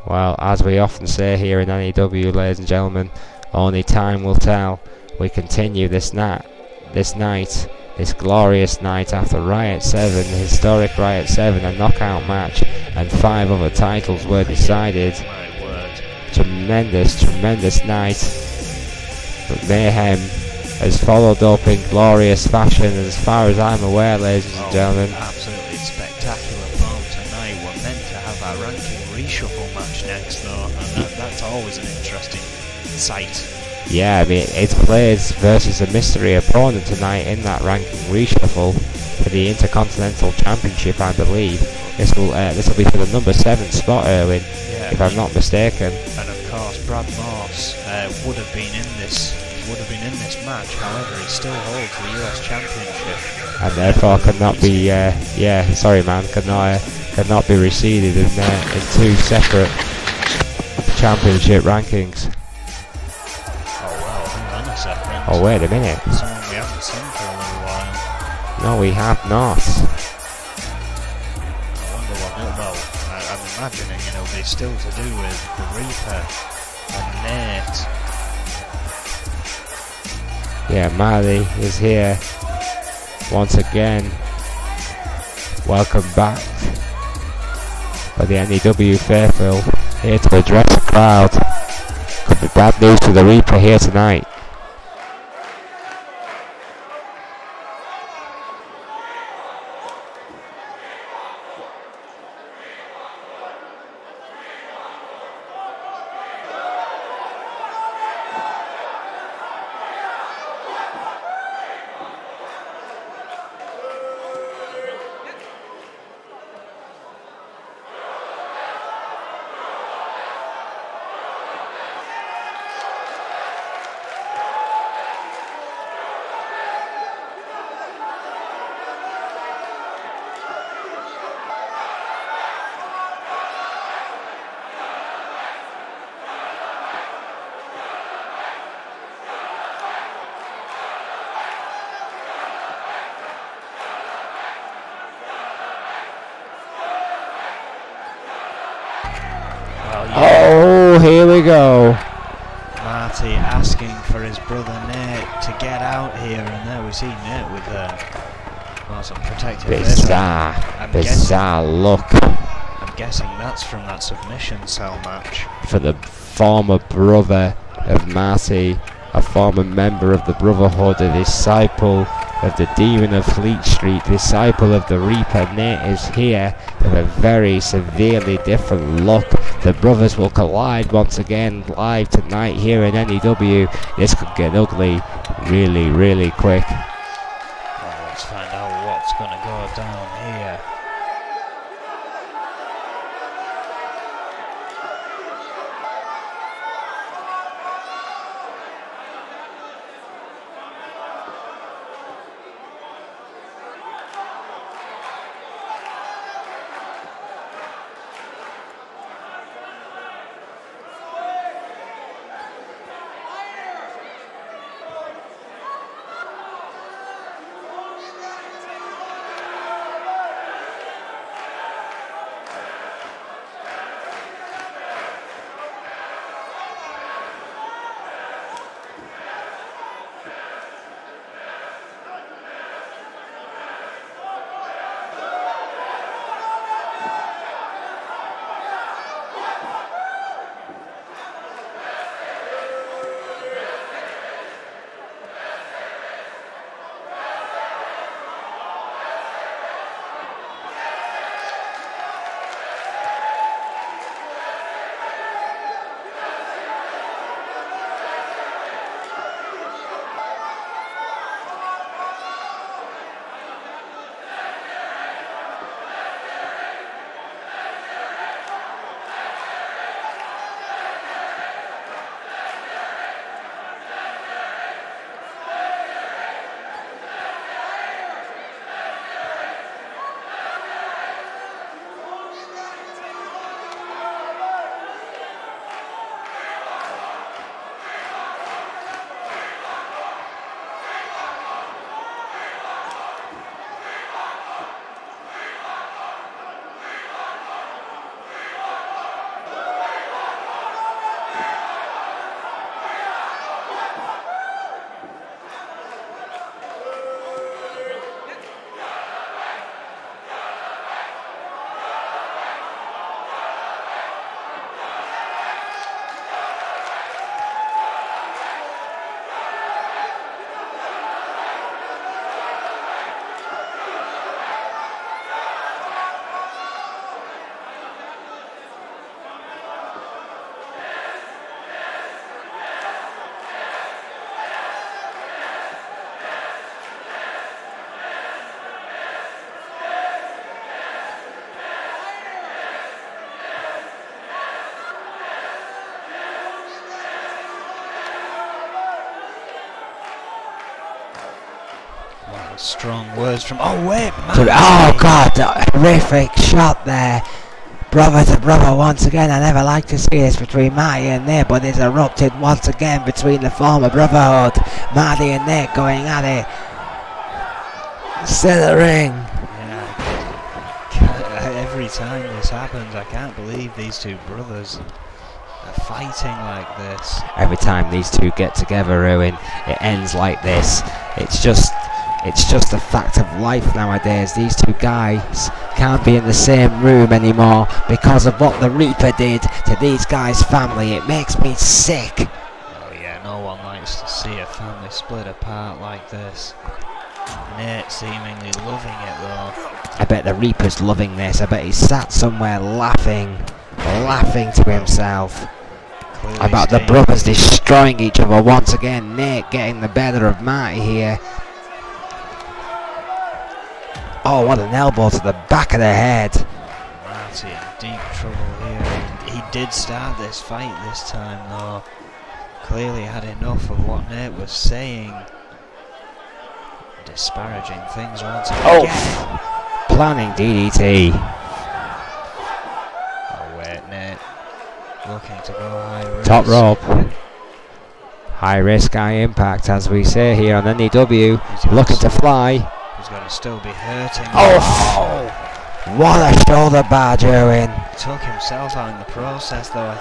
Well, as we often say here in N.E.W, ladies and gentlemen, only time will tell. We continue this night, this glorious night after Riot 7, the historic Riot 7, a knockout match, and 5 other titles were decided. My word. tremendous night. But Mayhem has followed up in glorious fashion, as far as I'm aware, ladies and gentlemen. Absolutely spectacular form tonight. We're meant to have our ranking reshuffle match next, though, and that's always an interesting sight. Yeah, I mean, it's players versus a mystery opponent tonight in that ranking reshuffle for the Intercontinental Championship, I believe. This will be for the number 7 spot, Erwin, if I'm not mistaken. And of course, Brad Morse would have been in this match. However, he still holds the US Championship, and therefore cannot be cannot be reseeded in 2 separate championship rankings. Oh, wait a minute. Someone we haven't seen for a little while. No, we have not. I wonder what I'm imagining it'll be still to do with the Reaper and Nate. Yeah, Marley is here once again. Welcome back by the N.E.W. Fairfield, here to address the crowd. Could be bad news for the Reaper here tonight. Oh, here we go. Marty asking for his brother Nate to get out here, and there we see Nate with some protective bizarre look. I'm guessing that's from that submission cell match. For the former brother of Marty, a former member of the Brotherhood, a disciple of the Demon of Fleet Street, disciple of the Reaper, Nate is here with a very severely different look. The brothers will collide once again live tonight here in N.E.W. This could get ugly really quick. Well, let's find out what's going to go down here. Strong words from. Oh wait, oh God, a horrific shot there. Brother to brother once again. I never like to see this between Marty and Nick, but it's erupted once again between the former brotherhood. Marty and Nick going at it. Still the ring. Yeah. Every time this happens, I can't believe these two brothers are fighting like this. Every time these two get together, Owen, it ends like this. It's just a fact of life nowadays. These two guys can't be in the same room anymore because of what the Reaper did to these guys' family. It makes me sick. Oh yeah, no one likes to see a family split apart like this. Nate seemingly loving it though. I bet the Reaper's loving this. I bet he's sat somewhere laughing to himself. Clearly About the brothers destroying each other once again. Nate getting the better of Marty here. Oh, what an elbow to the back of the head. Marty in deep trouble here. He did start this fight this time though. Clearly had enough of what Nate was saying. Disparaging things once again. Oh! Planning DDT. Oh wait, Nate. Looking to go high risk. Top rope. High risk, high impact, as we say here on N.E.W. Looking to fly. He's going to still be hurting. Oh! What a shoulder barge, Owen. Took himself out in the process though, I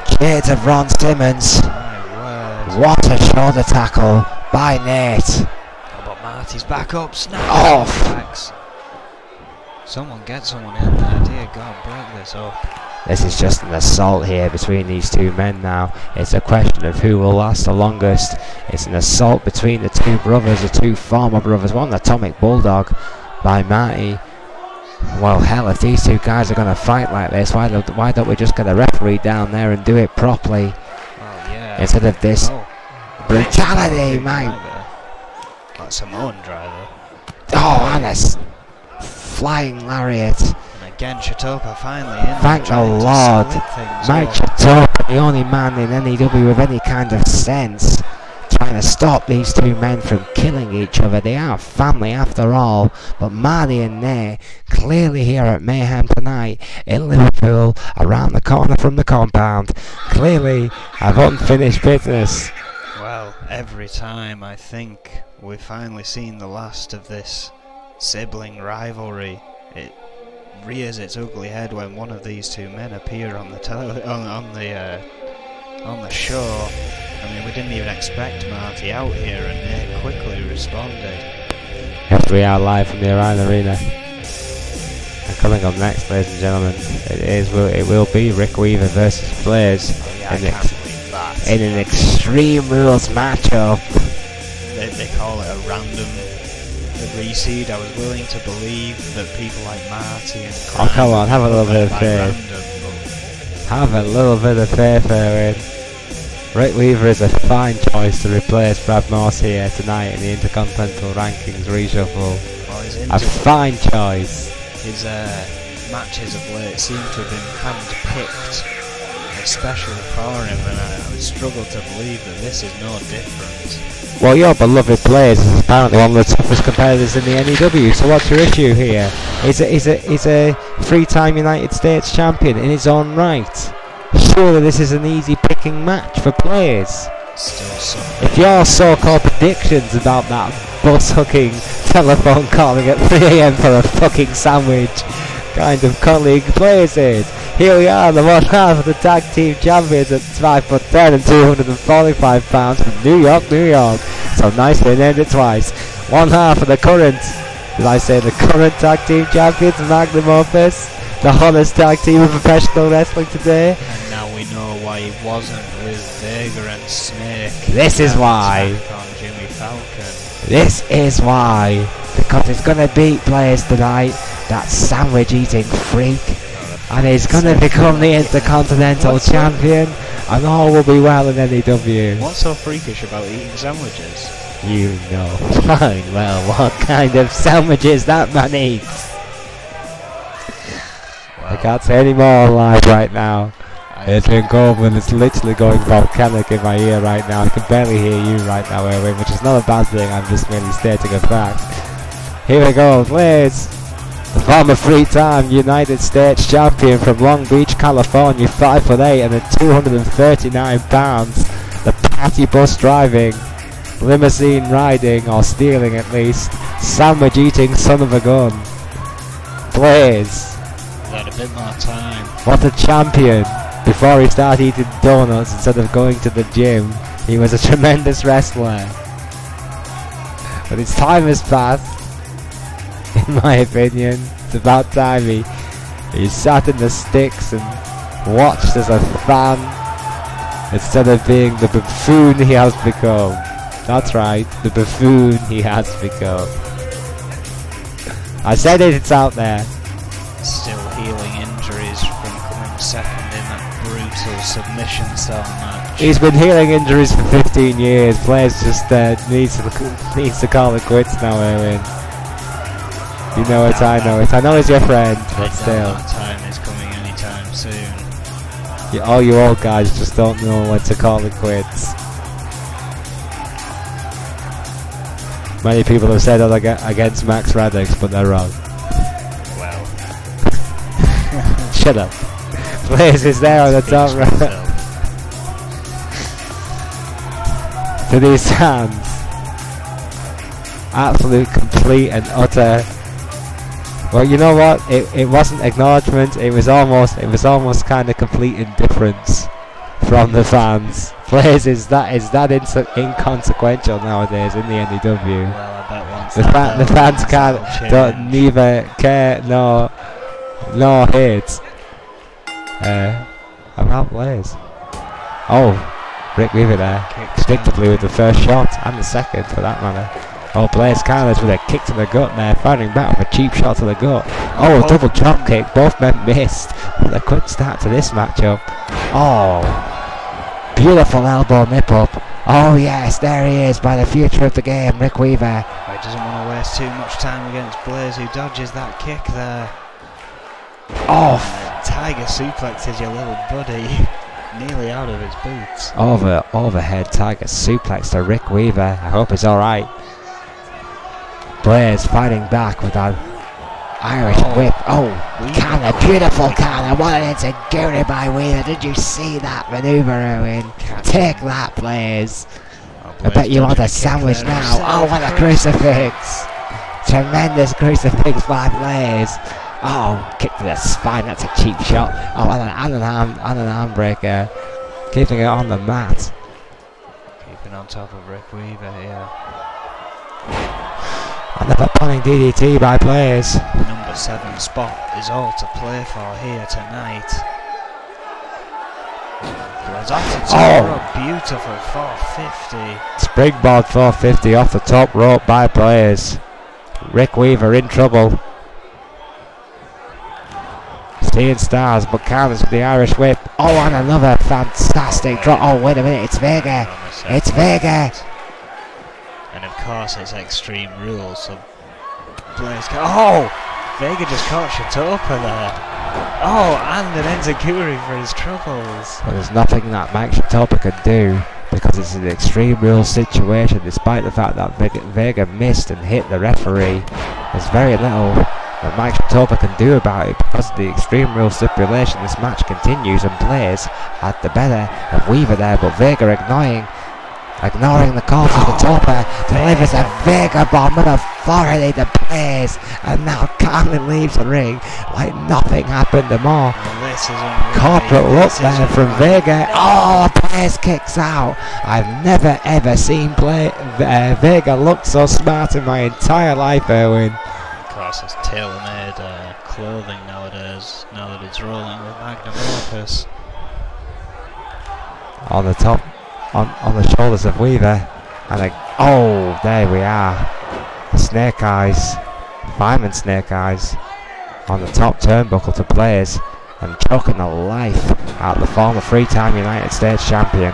think. Kids of Ron Simmons. My word. What a shoulder tackle by Nate. Oh, but Marty's back up. Snap. Off. Backs. Someone get someone in there. Dear God, break this up. This is just an assault here between these two men now. It's a question of who will last the longest. It's an assault between the two brothers, the two former brothers. One Atomic Bulldog by Marty. Well, hell, if these two guys are going to fight like this, why don't we just get a referee down there and do it properly? Oh, yeah. Instead of this brutality, man. Like Samoan driver. Oh, and a flying lariat. Again, Chatopa finally in. Thank the Lord. Mike Chatopa, the only man in N.E.W. with any kind of sense, trying to stop these two men from killing each other. They are family after all. But Marty and Nate, clearly here at Mayhem tonight in Liverpool, around the corner from the compound, clearly have unfinished business. Well, every time I think we've finally seen the last of this sibling rivalry, it rears its ugly head when one of these two men appear on the on the show. I mean, we didn't even expect Marty out here, and Nate quickly responded. Yes, we are live from the Orion Arena. And coming up next, ladies and gentlemen, it will be Rick Weaver versus Blaze in an Extreme Rules matchup. They call it a random reseed. I was willing to believe that people like Marty and oh, come on, have a little bit of faith. Have a little bit of faith, Owen. Rick Weaver is a fine choice to replace Brad Morse here tonight in the Intercontinental Rankings reshuffle. Well, a fine choice. His matches of late seem to have been hand-picked, especially for him, and I would struggle to believe that this is no different. Well, your beloved Blaze is apparently one of the toughest competitors in the N.E.W. So what's your issue here? He's a three-time United States champion in his own right. Surely this is an easy picking match for Blaze. If your so-called predictions about that bus-hooking telephone calling at 3 AM for a fucking sandwich kind of colleague Blaze is, here we are, the one half of the tag team champions at 5'10" and 245 pounds from New York, New York. So nicely named it twice. One half of the current, did I say the current tag team champions, Magnum Opus, the hottest tag team of professional wrestling today. And now we know why he wasn't with Vega and Snake. This is why. On Jimmy Falcon. This is why. Because he's going to beat Blaze tonight, that sandwich eating freak. And he's going to become the Intercontinental Champion, and all will be well in N.E.W. What's so freakish about eating sandwiches? You know fine well what kind of sandwiches that man eats. Well, I can't say any more live right now. It's been Coleman, it's literally going volcanic in my ear right now. I can barely hear you right now, Erwin, which is not a bad thing, I'm just merely stating a fact. Here we go, Blaze. The former three-time United States champion from Long Beach, California, 5'8" and 239 pounds. The party bus driving, limousine riding, or stealing at least, sandwich eating son of a gun. Blaze. Had a bit more time. What a champion. Before he started eating donuts instead of going to the gym, he was a tremendous wrestler. But his time has passed. In my opinion, it's about time he sat in the sticks and watched as a fan instead of being the buffoon he has become. That's right, the buffoon he has become. I said it, it's out there. Still healing injuries from coming second in that brutal submission style match. He's been healing injuries for 15 years. Players just needs to call it quits now, Erwin. You know it, I know it. I know he's your friend, but still. That time is coming anytime soon. All you old guys just don't know when to call it quits. Many people have said that against Max Radix, but they're wrong. Well. Shut up. Blaze is there on the top right. To these hands. Absolute, complete and utter. Well, you know what? It wasn't acknowledgement. It was almost kind of complete indifference from the fans. Blaze is that inconsequential nowadays in the N.E.W. Well, I bet once the fans don't neither care nor hate. About Blaze. Oh, Rick Weaver there, predictably with the first shot and the second for that matter. Oh, Blaze Carlos with a kick to the gut there, firing back with a cheap shot to the gut. Oh, a double drop kick, both men missed. What a quick start to this matchup. Oh, beautiful elbow nip up. Oh yes, there he is by the future of the game, Rick Weaver. He doesn't want to waste too much time against Blaze, who dodges that kick there. Oh, Tiger suplexes your little buddy, nearly out of his boots. Overhead Tiger suplex to Rick Weaver. I hope he's alright. Blaze fighting back with that Irish whip. Oh, Canna, beautiful Canna. What an insecurity by Weaver. Did you see that maneuver, Owen? Take that, Blaze. I bet you want a sandwich now. Oh, what a crucifix. Tremendous crucifix by Blaze. Oh, kick to the spine. That's a cheap shot. Oh, and an arm breaker. Keeping it on the mat. Keeping on top of Rick Weaver here. Another punning DDT by Blaze. The number 7 spot is all to play for here tonight. Blaze off the top rope, beautiful 450. Springboard 450 off the top rope by Blaze. Rick Weaver in trouble. Seeing stars, but Carlos with the Irish whip. Oh, and another fantastic drop. Oh, wait a minute, it's Vega. It's Vega. And of course it's Extreme Rules, so Blaze oh! Vega just caught Shatopa there. Oh, and an Enziguri for his troubles. Well, there's nothing that Mike Shatopa can do because it's an Extreme Rules situation, despite the fact that Vega missed and hit the referee. There's very little that Mike Shatopa can do about it because of the Extreme Rules stipulation. This match continues and Blaze had the better of Weaver there, but Vega ignoring the call to Shatopa, delivers a Vega bomb with authority to Blaze, and now Carlin leaves the ring like nothing happened to more. Corporate look there from Vega. Oh, Blaze kicks out. I've never ever seen Vega look so smart in my entire life, Erwin. Of course, it's tailor-made clothing nowadays, now that it's rolling with Magnum Opus. On the top. On the shoulders of Weaver, and oh, there we are. Snake Eyes, Fireman Snake Eyes, on the top turnbuckle to Blaze, and choking the life out of the former three-time United States champion.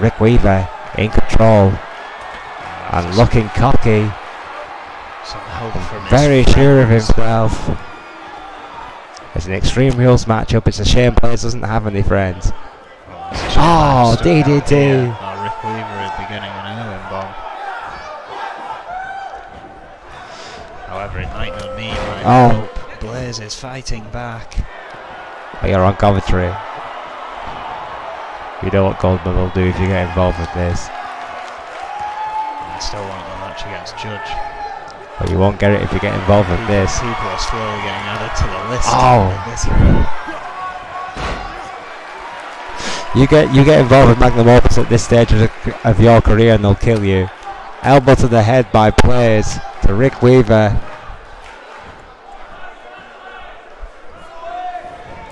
Rick Weaver in control, and looking cocky, very sure of himself. It's an Extreme Rules matchup. It's a shame Blaze doesn't have any friends. Oh, DDT! Rick Weaver is beginning an Owen bomb. Weaver, it might not need my Oh. help. Blaze is fighting back. Oh, you're on commentary. You know what Goldman will do if you get involved with this. I still want the match against Judge. But you won't get it if you get involved with this. People are slowly getting added to the list. Oh. in this room. You get involved with Magnum Opus at this stage of your career and they'll kill you. Elbow to the head by Blaze to Rick Weaver.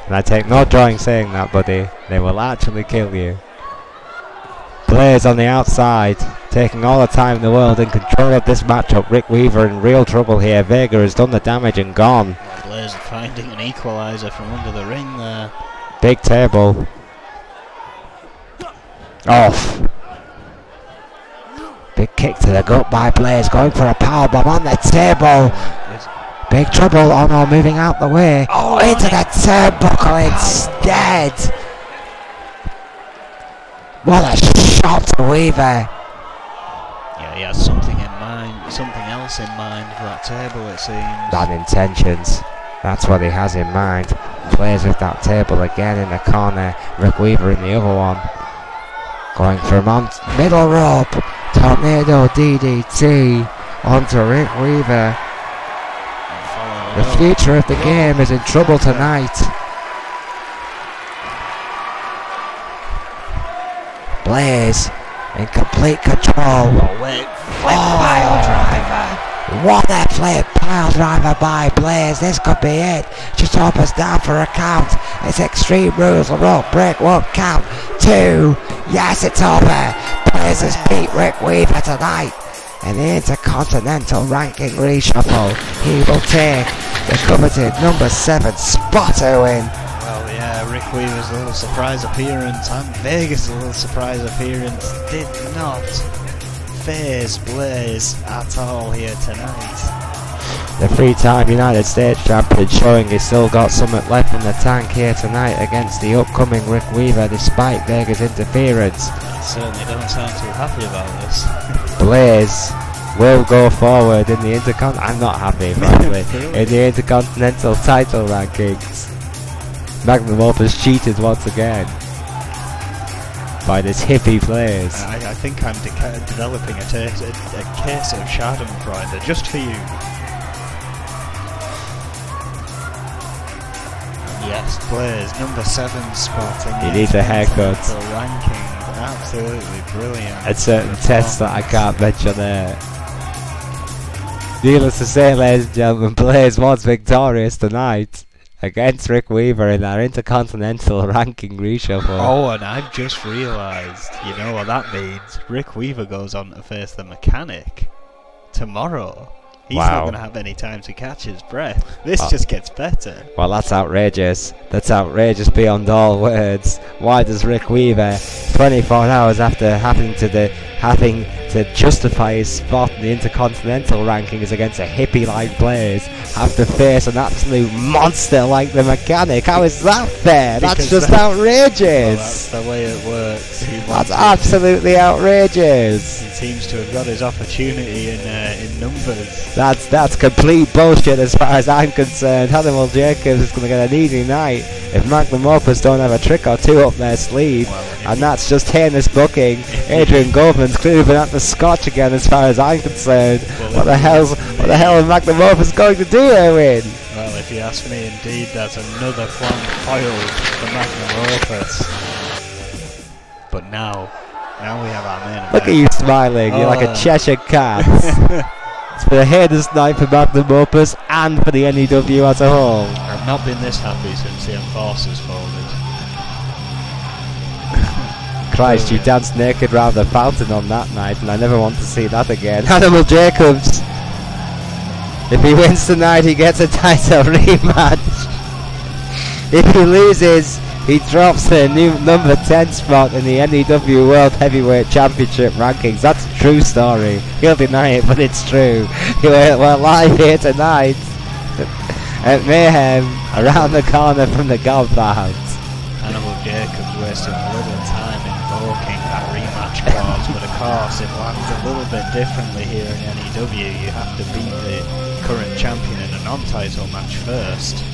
And I take no joy in saying that, buddy. They will actually kill you. Blaze on the outside, taking all the time in the world, in control of this matchup. Rick Weaver in real trouble here. Vega has done the damage and gone. Well, Blaze finding an equaliser from under the ring there. Big table. Off. Big kick to the gut by Blaze, going for a powerbomb on the table. Big trouble. Oh no, moving out the way. Oh, into the turnbuckle instead. What a shot to Weaver. Yeah, he has something in mind, something else in mind for that table, it seems. Bad intentions. That's what he has in mind. Plays with that table again in the corner. Rick Weaver in the other one. Going for him on middle rope. Tornado DDT onto Rick Weaver. The future of the game is in trouble tonight. Blaze in complete control. Oh wait, flip pile driver. What a flip pile driver by Blaze. This could be it. Just opens down for a count. It's Extreme Rules. The rope break won't count. 2. Yes, it's over. Blaze has beat Rick Weaver tonight. In the Intercontinental Ranking Reshuffle, he will take the coveted number 7 spot to win. Well, yeah, Rick Weaver's little surprise appearance and Vega's little surprise appearance did not phase Blaze at all here tonight. The 3-time United States champion showing he's still got something left in the tank here tonight against the upcoming Rick Weaver despite Vega's interference. I certainly don't sound too happy about this. Blaze will go forward in the I'm not happy, frankly, in the Intercontinental title rankings. Magnum Opus cheated once again by this hippie Blaze. I think I'm developing a case of Schadenfreude just for you. Yes, Blaze, number 7 spot in the He needs a haircut. ranking. Absolutely brilliant. At certain tests that I can't mention there. Needless to say, ladies and gentlemen, Blaze was victorious tonight against Rick Weaver in our Intercontinental Ranking Reshuffle. Oh, and I've just realised, you know what that means? Rick Weaver goes on to face the Mechanic tomorrow. He's not going to have any time to catch his breath. This just gets better. Well, that's outrageous. That's outrageous beyond all words. Why does Rick Weaver, 24 hours after having to justify his spot in the Intercontinental rankings against a hippie like Blaze, have to face an absolute monster like the Mechanic? How is that fair? That's just outrageous. Well, that's the way it works. That's absolutely outrageous. He seems to have got his opportunity in numbers. That's complete bullshit as far as I'm concerned. Hannibal Jacobs is going to get an easy night if Magnum Opus don't have a trick or two up their sleeve. Well, and that's just heinous booking. Adrian Goldman's clearly been at the scotch again as far as I'm concerned. What the hell is Magnum Opus going to do here, Win? Well, if you ask me, indeed, that's another plan foiled for Magnum Opus. But now we have our main event. Look at you smiling. You're like a Cheshire cat. It's been a heinous night for Magnum Opus and for the N.E.W. as a whole. I've not been this happy since the Enforcers folded. Christ, you danced naked round the fountain on that night, and I never want to see that again. Hannibal Jacobs! If he wins tonight, he gets a title rematch. If he loses, he drops the new number 10 spot in the N.E.W. World Heavyweight Championship rankings. That's a true story. He'll deny it, but it's true. We're live here tonight at Mayhem, around the corner from the compound. Hannibal Jacobs wasting a little time invoking that rematch clause, but of course it lands a little bit differently here in N.E.W. You have to beat the current champion in a non-title match first.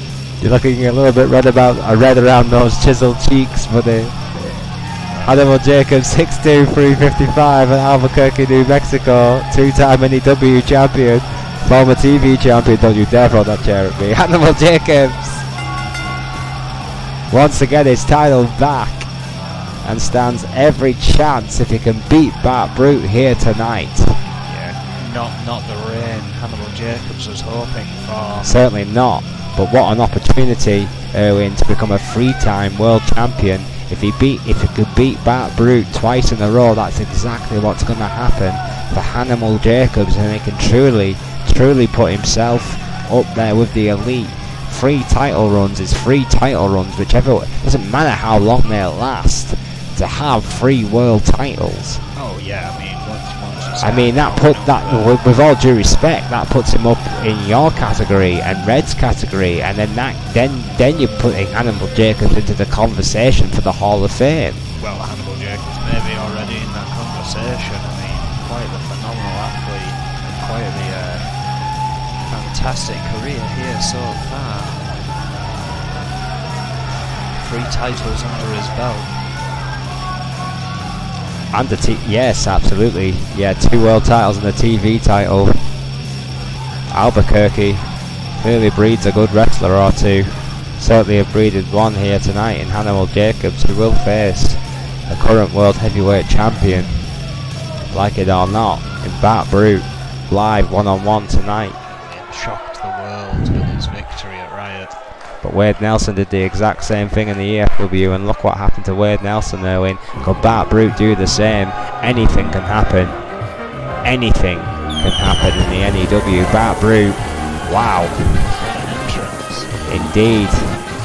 You're looking a little bit red around those chiseled cheeks, buddy. Animal Jacobs, 6'2", 355 at Albuquerque, New Mexico. Two-time N.E.W. champion. Former TV champion. Don't you dare throw that chair at me. Animal Jacobs. Once again, his title back. And stands every chance if he can beat Bart Brute here tonight. Yeah, not the reign Hannibal Jacobs was hoping for. Certainly not. But what an opportunity, Erwin, to become a three-time world champion. If he could beat Bart Brute twice in a row, that's exactly what's going to happen for Hannibal Jacobs, and he can truly put himself up there with the elite. 3 title runs is 3 title runs, whichever. Doesn't matter how long they last. To have 3 world titles. Oh yeah, I mean, with all due respect, that puts him up in your category and Red's category, and then you're putting Hannibal Jacobs into the conversation for the Hall of Fame. Well, Hannibal Jacobs may be already in that conversation. I mean, quite the phenomenal athlete, and quite the fantastic career here so far. 3 titles under his belt. And yes, absolutely. Yeah, 2 world titles and a TV title. Albuquerque clearly breeds a good wrestler or two. Certainly a breeded one here tonight in Hannibal Jacobs, who will face the current world heavyweight champion, like it or not, in Bart Brute, live one-on-one tonight. It shocked the world with his victory at Riot. But Wade Nelson did the exact same thing in the EFW, and look what happened to Wade Nelson, Erwin. Could Bart Brute do the same? Anything can happen. Anything can happen in the N.E.W. Bart Brute, wow. Indeed.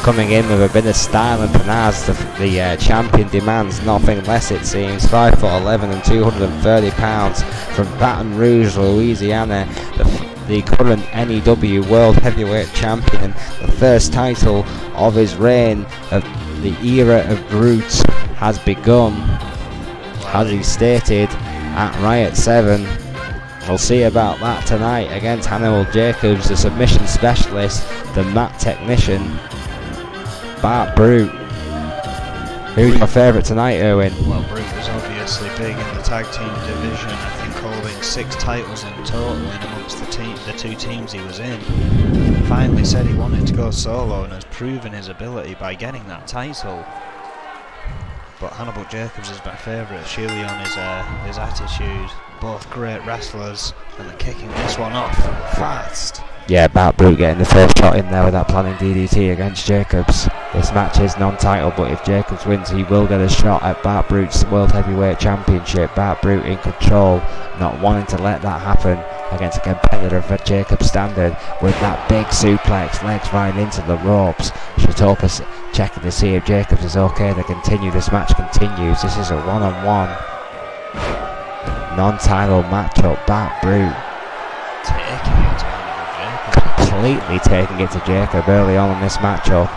Coming in with a bit of style and panache, the champion demands nothing less, it seems. 5'11" and 230 pounds from Baton Rouge, Louisiana. The current N.E.W. World Heavyweight Champion, the first title of his reign of the era of Brute has begun, as he stated at Riot 7. We'll see about that tonight against Hannibal Jacobs, the submission specialist, the mat technician, Bart Brute. Who's your favourite tonight, Erwin? Well, Brute was obviously big in the tag team division, I think holding 6 titles in total in amongst the 2 teams he was in. Finally said he wanted to go solo and has proven his ability by getting that title. But Hannibal Jacobs is my favourite, surely on his attitude. Both great wrestlers, and they're kicking this one off fast. Yeah, Bart Brute getting the first shot in there with that planning DDT against Jacobs. This match is non-title, but if Jacobs wins, he will get a shot at Bart Brute's World Heavyweight Championship. Bart Brute in control, not wanting to let that happen against a competitor of Jacobs' standard, with that big suplex, legs right into the ropes. Shatopa's checking to see if Jacobs is okay to continue. This match continues. This is a one-on-one non-title matchup. Bart Brute completely taking it to Jacob early on in this matchup.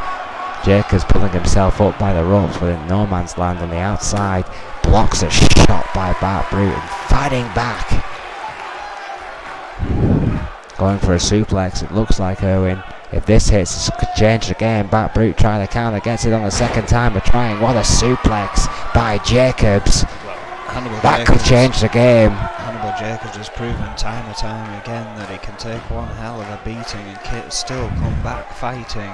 Jacobs pulling himself up by the ropes within no man's land on the outside. Blocks a shot by Bart Brute and fighting back. Going for a suplex, it looks like, Erwin. If this hits, this could change the game. Bart Brute trying to counter, gets it on the second time of trying. What a suplex by Jacobs. That could change the game. Hannibal Jacobs has proven time and time again that he can take one hell of a beating and still come back fighting.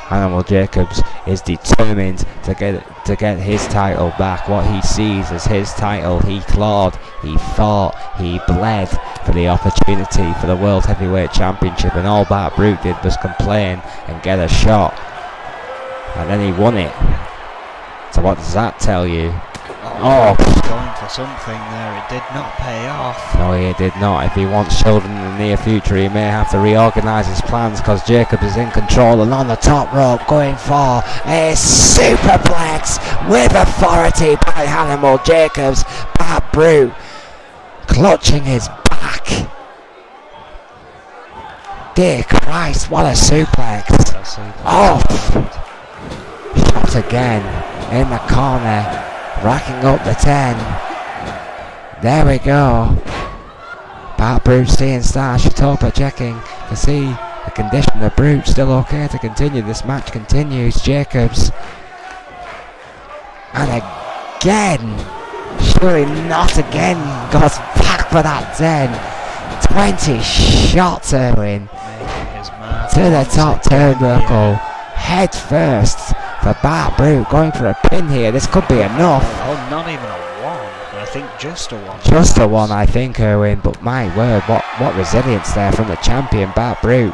Hannibal Jacobs is determined to get his title back. What he sees as his title, he clawed, he fought, he bled for the opportunity for the World Heavyweight Championship, and all Bart Brute did was complain and get a shot, and then he won it. So what does that tell you? Oh, going for something there, it did not pay off. No, he did not. If he wants children in the near future, he may have to reorganise his plans, because Jacobs is in control and on the top rope, going for a superplex with authority by Hannibal Jacobs. Bart Brute clutching his back. Dear Christ, what a suplex. Oh, shot again in the corner. Racking up the 10. There we go. Bart Brute seeing stars. Shatopa checking to see the condition of Brute. Still okay to continue. This match continues. Jacobs. And again. Surely not again. Goes back for that 10. 20 shots, Erwin. To the top turnbuckle. Head first for Bart Brute. Going for a pin here. This could be enough. Oh, not even a 1. I think just a 1. Just a 1, I think, Erwin. But my word, what resilience there from the champion, Bart Brute.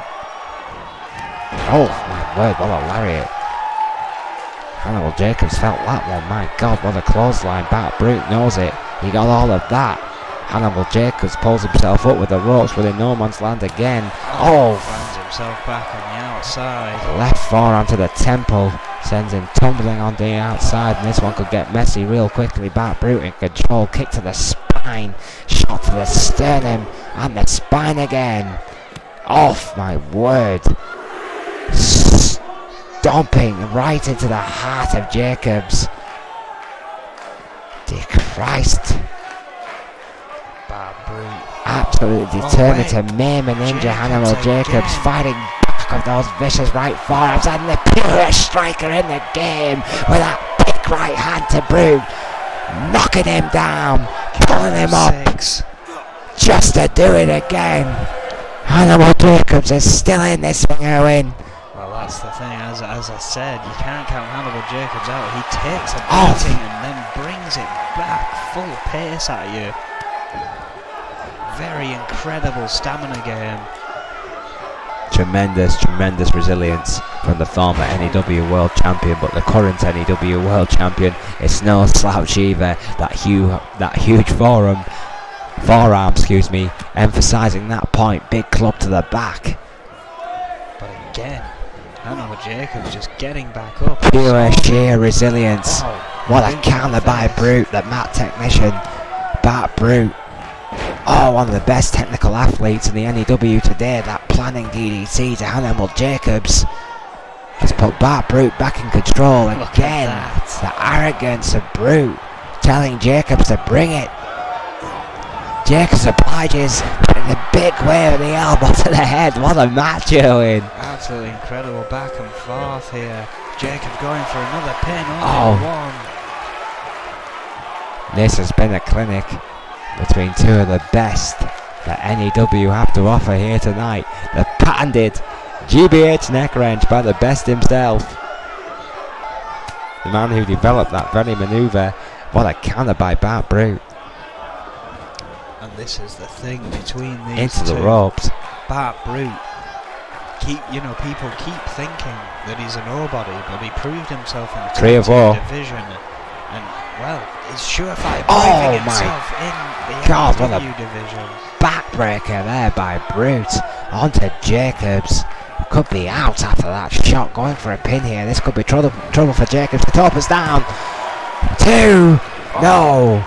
Oh, my word, what a lariat. Hannibal Jacobs felt that one. My God, what a clothesline. Bart Brute knows it. He got all of that. Hannibal Jacobs pulls himself up with the ropes within no man's land again. Oh! Finds himself back on the outside. Left forearm to the temple. Sends him tumbling on the outside. And this one could get messy real quickly. Bart Brute in control. Kick to the spine. Shot to the sternum. And the spine again. Off, my word. Stomping right into the heart of Jacobs. Dear Christ. Bart Brute. Absolutely determined to maim and injure Hannibal Jacobs. Fighting back with those vicious right forearms. And the purest striker in the game. With that big right hand to Brute. Knocking him down. Pulling him up. Just to do it again. Hannibal Jacobs is still in this thing, Owen. Well, that's the thing. As I said, you can't count Hannibal Jacobs out. He takes a beating and then brings it back full pace at you. Very incredible stamina game. Tremendous resilience from the former N.E.W. World Champion, but the current N.E.W. World Champion is no slouch either. That huge forearm, emphasising that point. Big club to the back. But again, Hannibal Jacobs just getting back up. Pure sheer resilience. Oh, what a counter by Brute, the mat technician, Bart Brute. Oh, one of the best technical athletes in the N.E.W. today. That planning DDT to Hannibal Jacobs has put Bart Brute back in control again. The arrogance of Brute telling Jacobs to bring it. Jacobs obliges, putting a big wave of the elbow to the head. What a match, Owen. Absolutely incredible back and forth here. Jacobs going for another pin. This has been a clinic between two of the best that N.E.W. have to offer here tonight. The patented GBH neck wrench by the best himself. The man who developed that very manoeuvre. What a counter by Bart Brute. And this is the thing between these into two. The ropes. Bart Brute. People keep thinking that he's a nobody, but he proved himself in the 3 of 4 division. And well, he's surefire proving himself in the N.E.W. division. Backbreaker there by Brute onto Jacobs. Could be out after that shot. Going for a pin here. This could be trouble for Jacobs. The top is down. 2. No.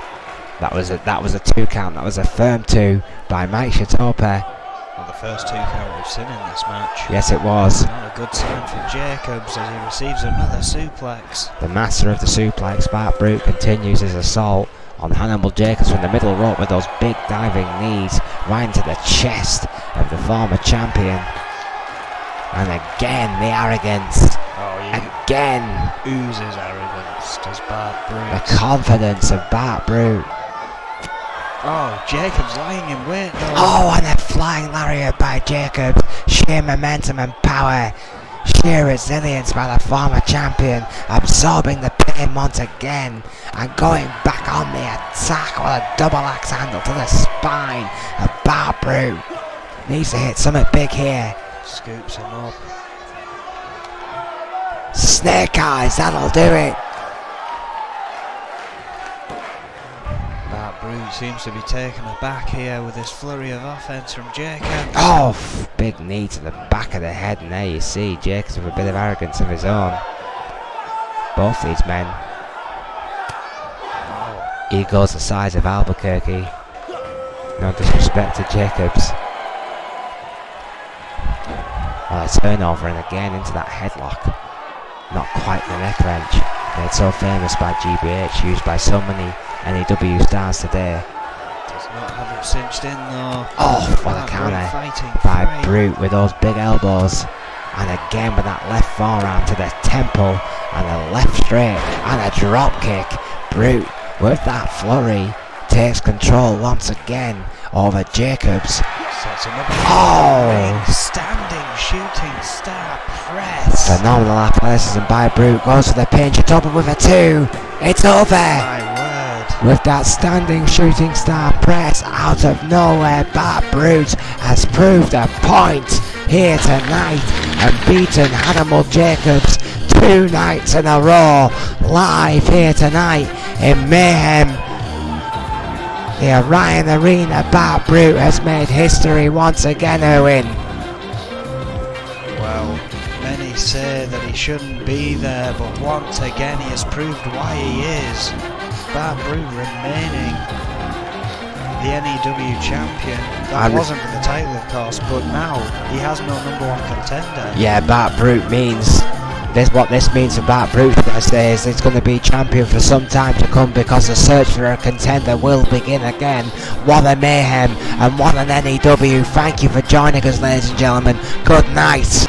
That was a 2 count. That was a firm 2 by Mike Shatope. Well, the first 2 count we've seen in this match. Yes, it was. Not a good sign for Jacobs as he receives another suplex. The master of the suplex, Bart Brute, continues his assault on Hannibal Jacobs from the middle rope with those big diving knees right into the chest of the former champion. And again, the arrogance. Again. Oozes arrogance, does Bart Brute. The confidence of Bart Brute. Oh, Jacobs lying in wait though. Oh, and a flying lariat by Jacobs. Sheer momentum and power. Sheer resilience by the former champion. Absorbing the pain once again. And going back on the attack with a double axe handle to the spine of Bart Brute. Needs to hit something big here. Scoops him up. Snake eyes, that'll do it. Bart Brute seems to be taken aback here with this flurry of offense from Jacobs. Oh, big knee to the back of the head, and there you see Jacobs with a bit of arrogance of his own. Both these men. Egos the size of Albuquerque. No disrespect to Jacobs. Well, a turnover and again into that headlock. Not quite the neck wrench. Made so famous by GBH, used by so many N.E.W. stars today. Not have it cinched in though. Oh, what a counter Fighting by free. Brute with those big elbows. And again with that left forearm to the temple. And a left straight. And a drop kick. Brute with that flurry takes control once again over Jacobs. Sets him up. Oh! Standing shooting star press. Phenomenal athleticism by Brute. Goes for the pinch. It's over with a 2. It's over! My word. With that standing shooting star press out of nowhere, Bart Brute has proved a point here tonight and beaten Hannibal Jacobs 2 nights in a row live here tonight in Mayhem. The Orion Arena. Bart Brute has made history once again, Owen. Well, many say that he shouldn't be there, but once again he has proved why he is. Bart Brute remaining the N.E.W. champion. That wasn't for the title, of course, but now he has no #1 contender. Yeah, Bart Brute means what this means for Bart Brute, I say, is it's going to be champion for some time to come, because the search for a contender will begin again. What a Mayhem and what an N.E.W. Thank you for joining us, ladies and gentlemen. Good night.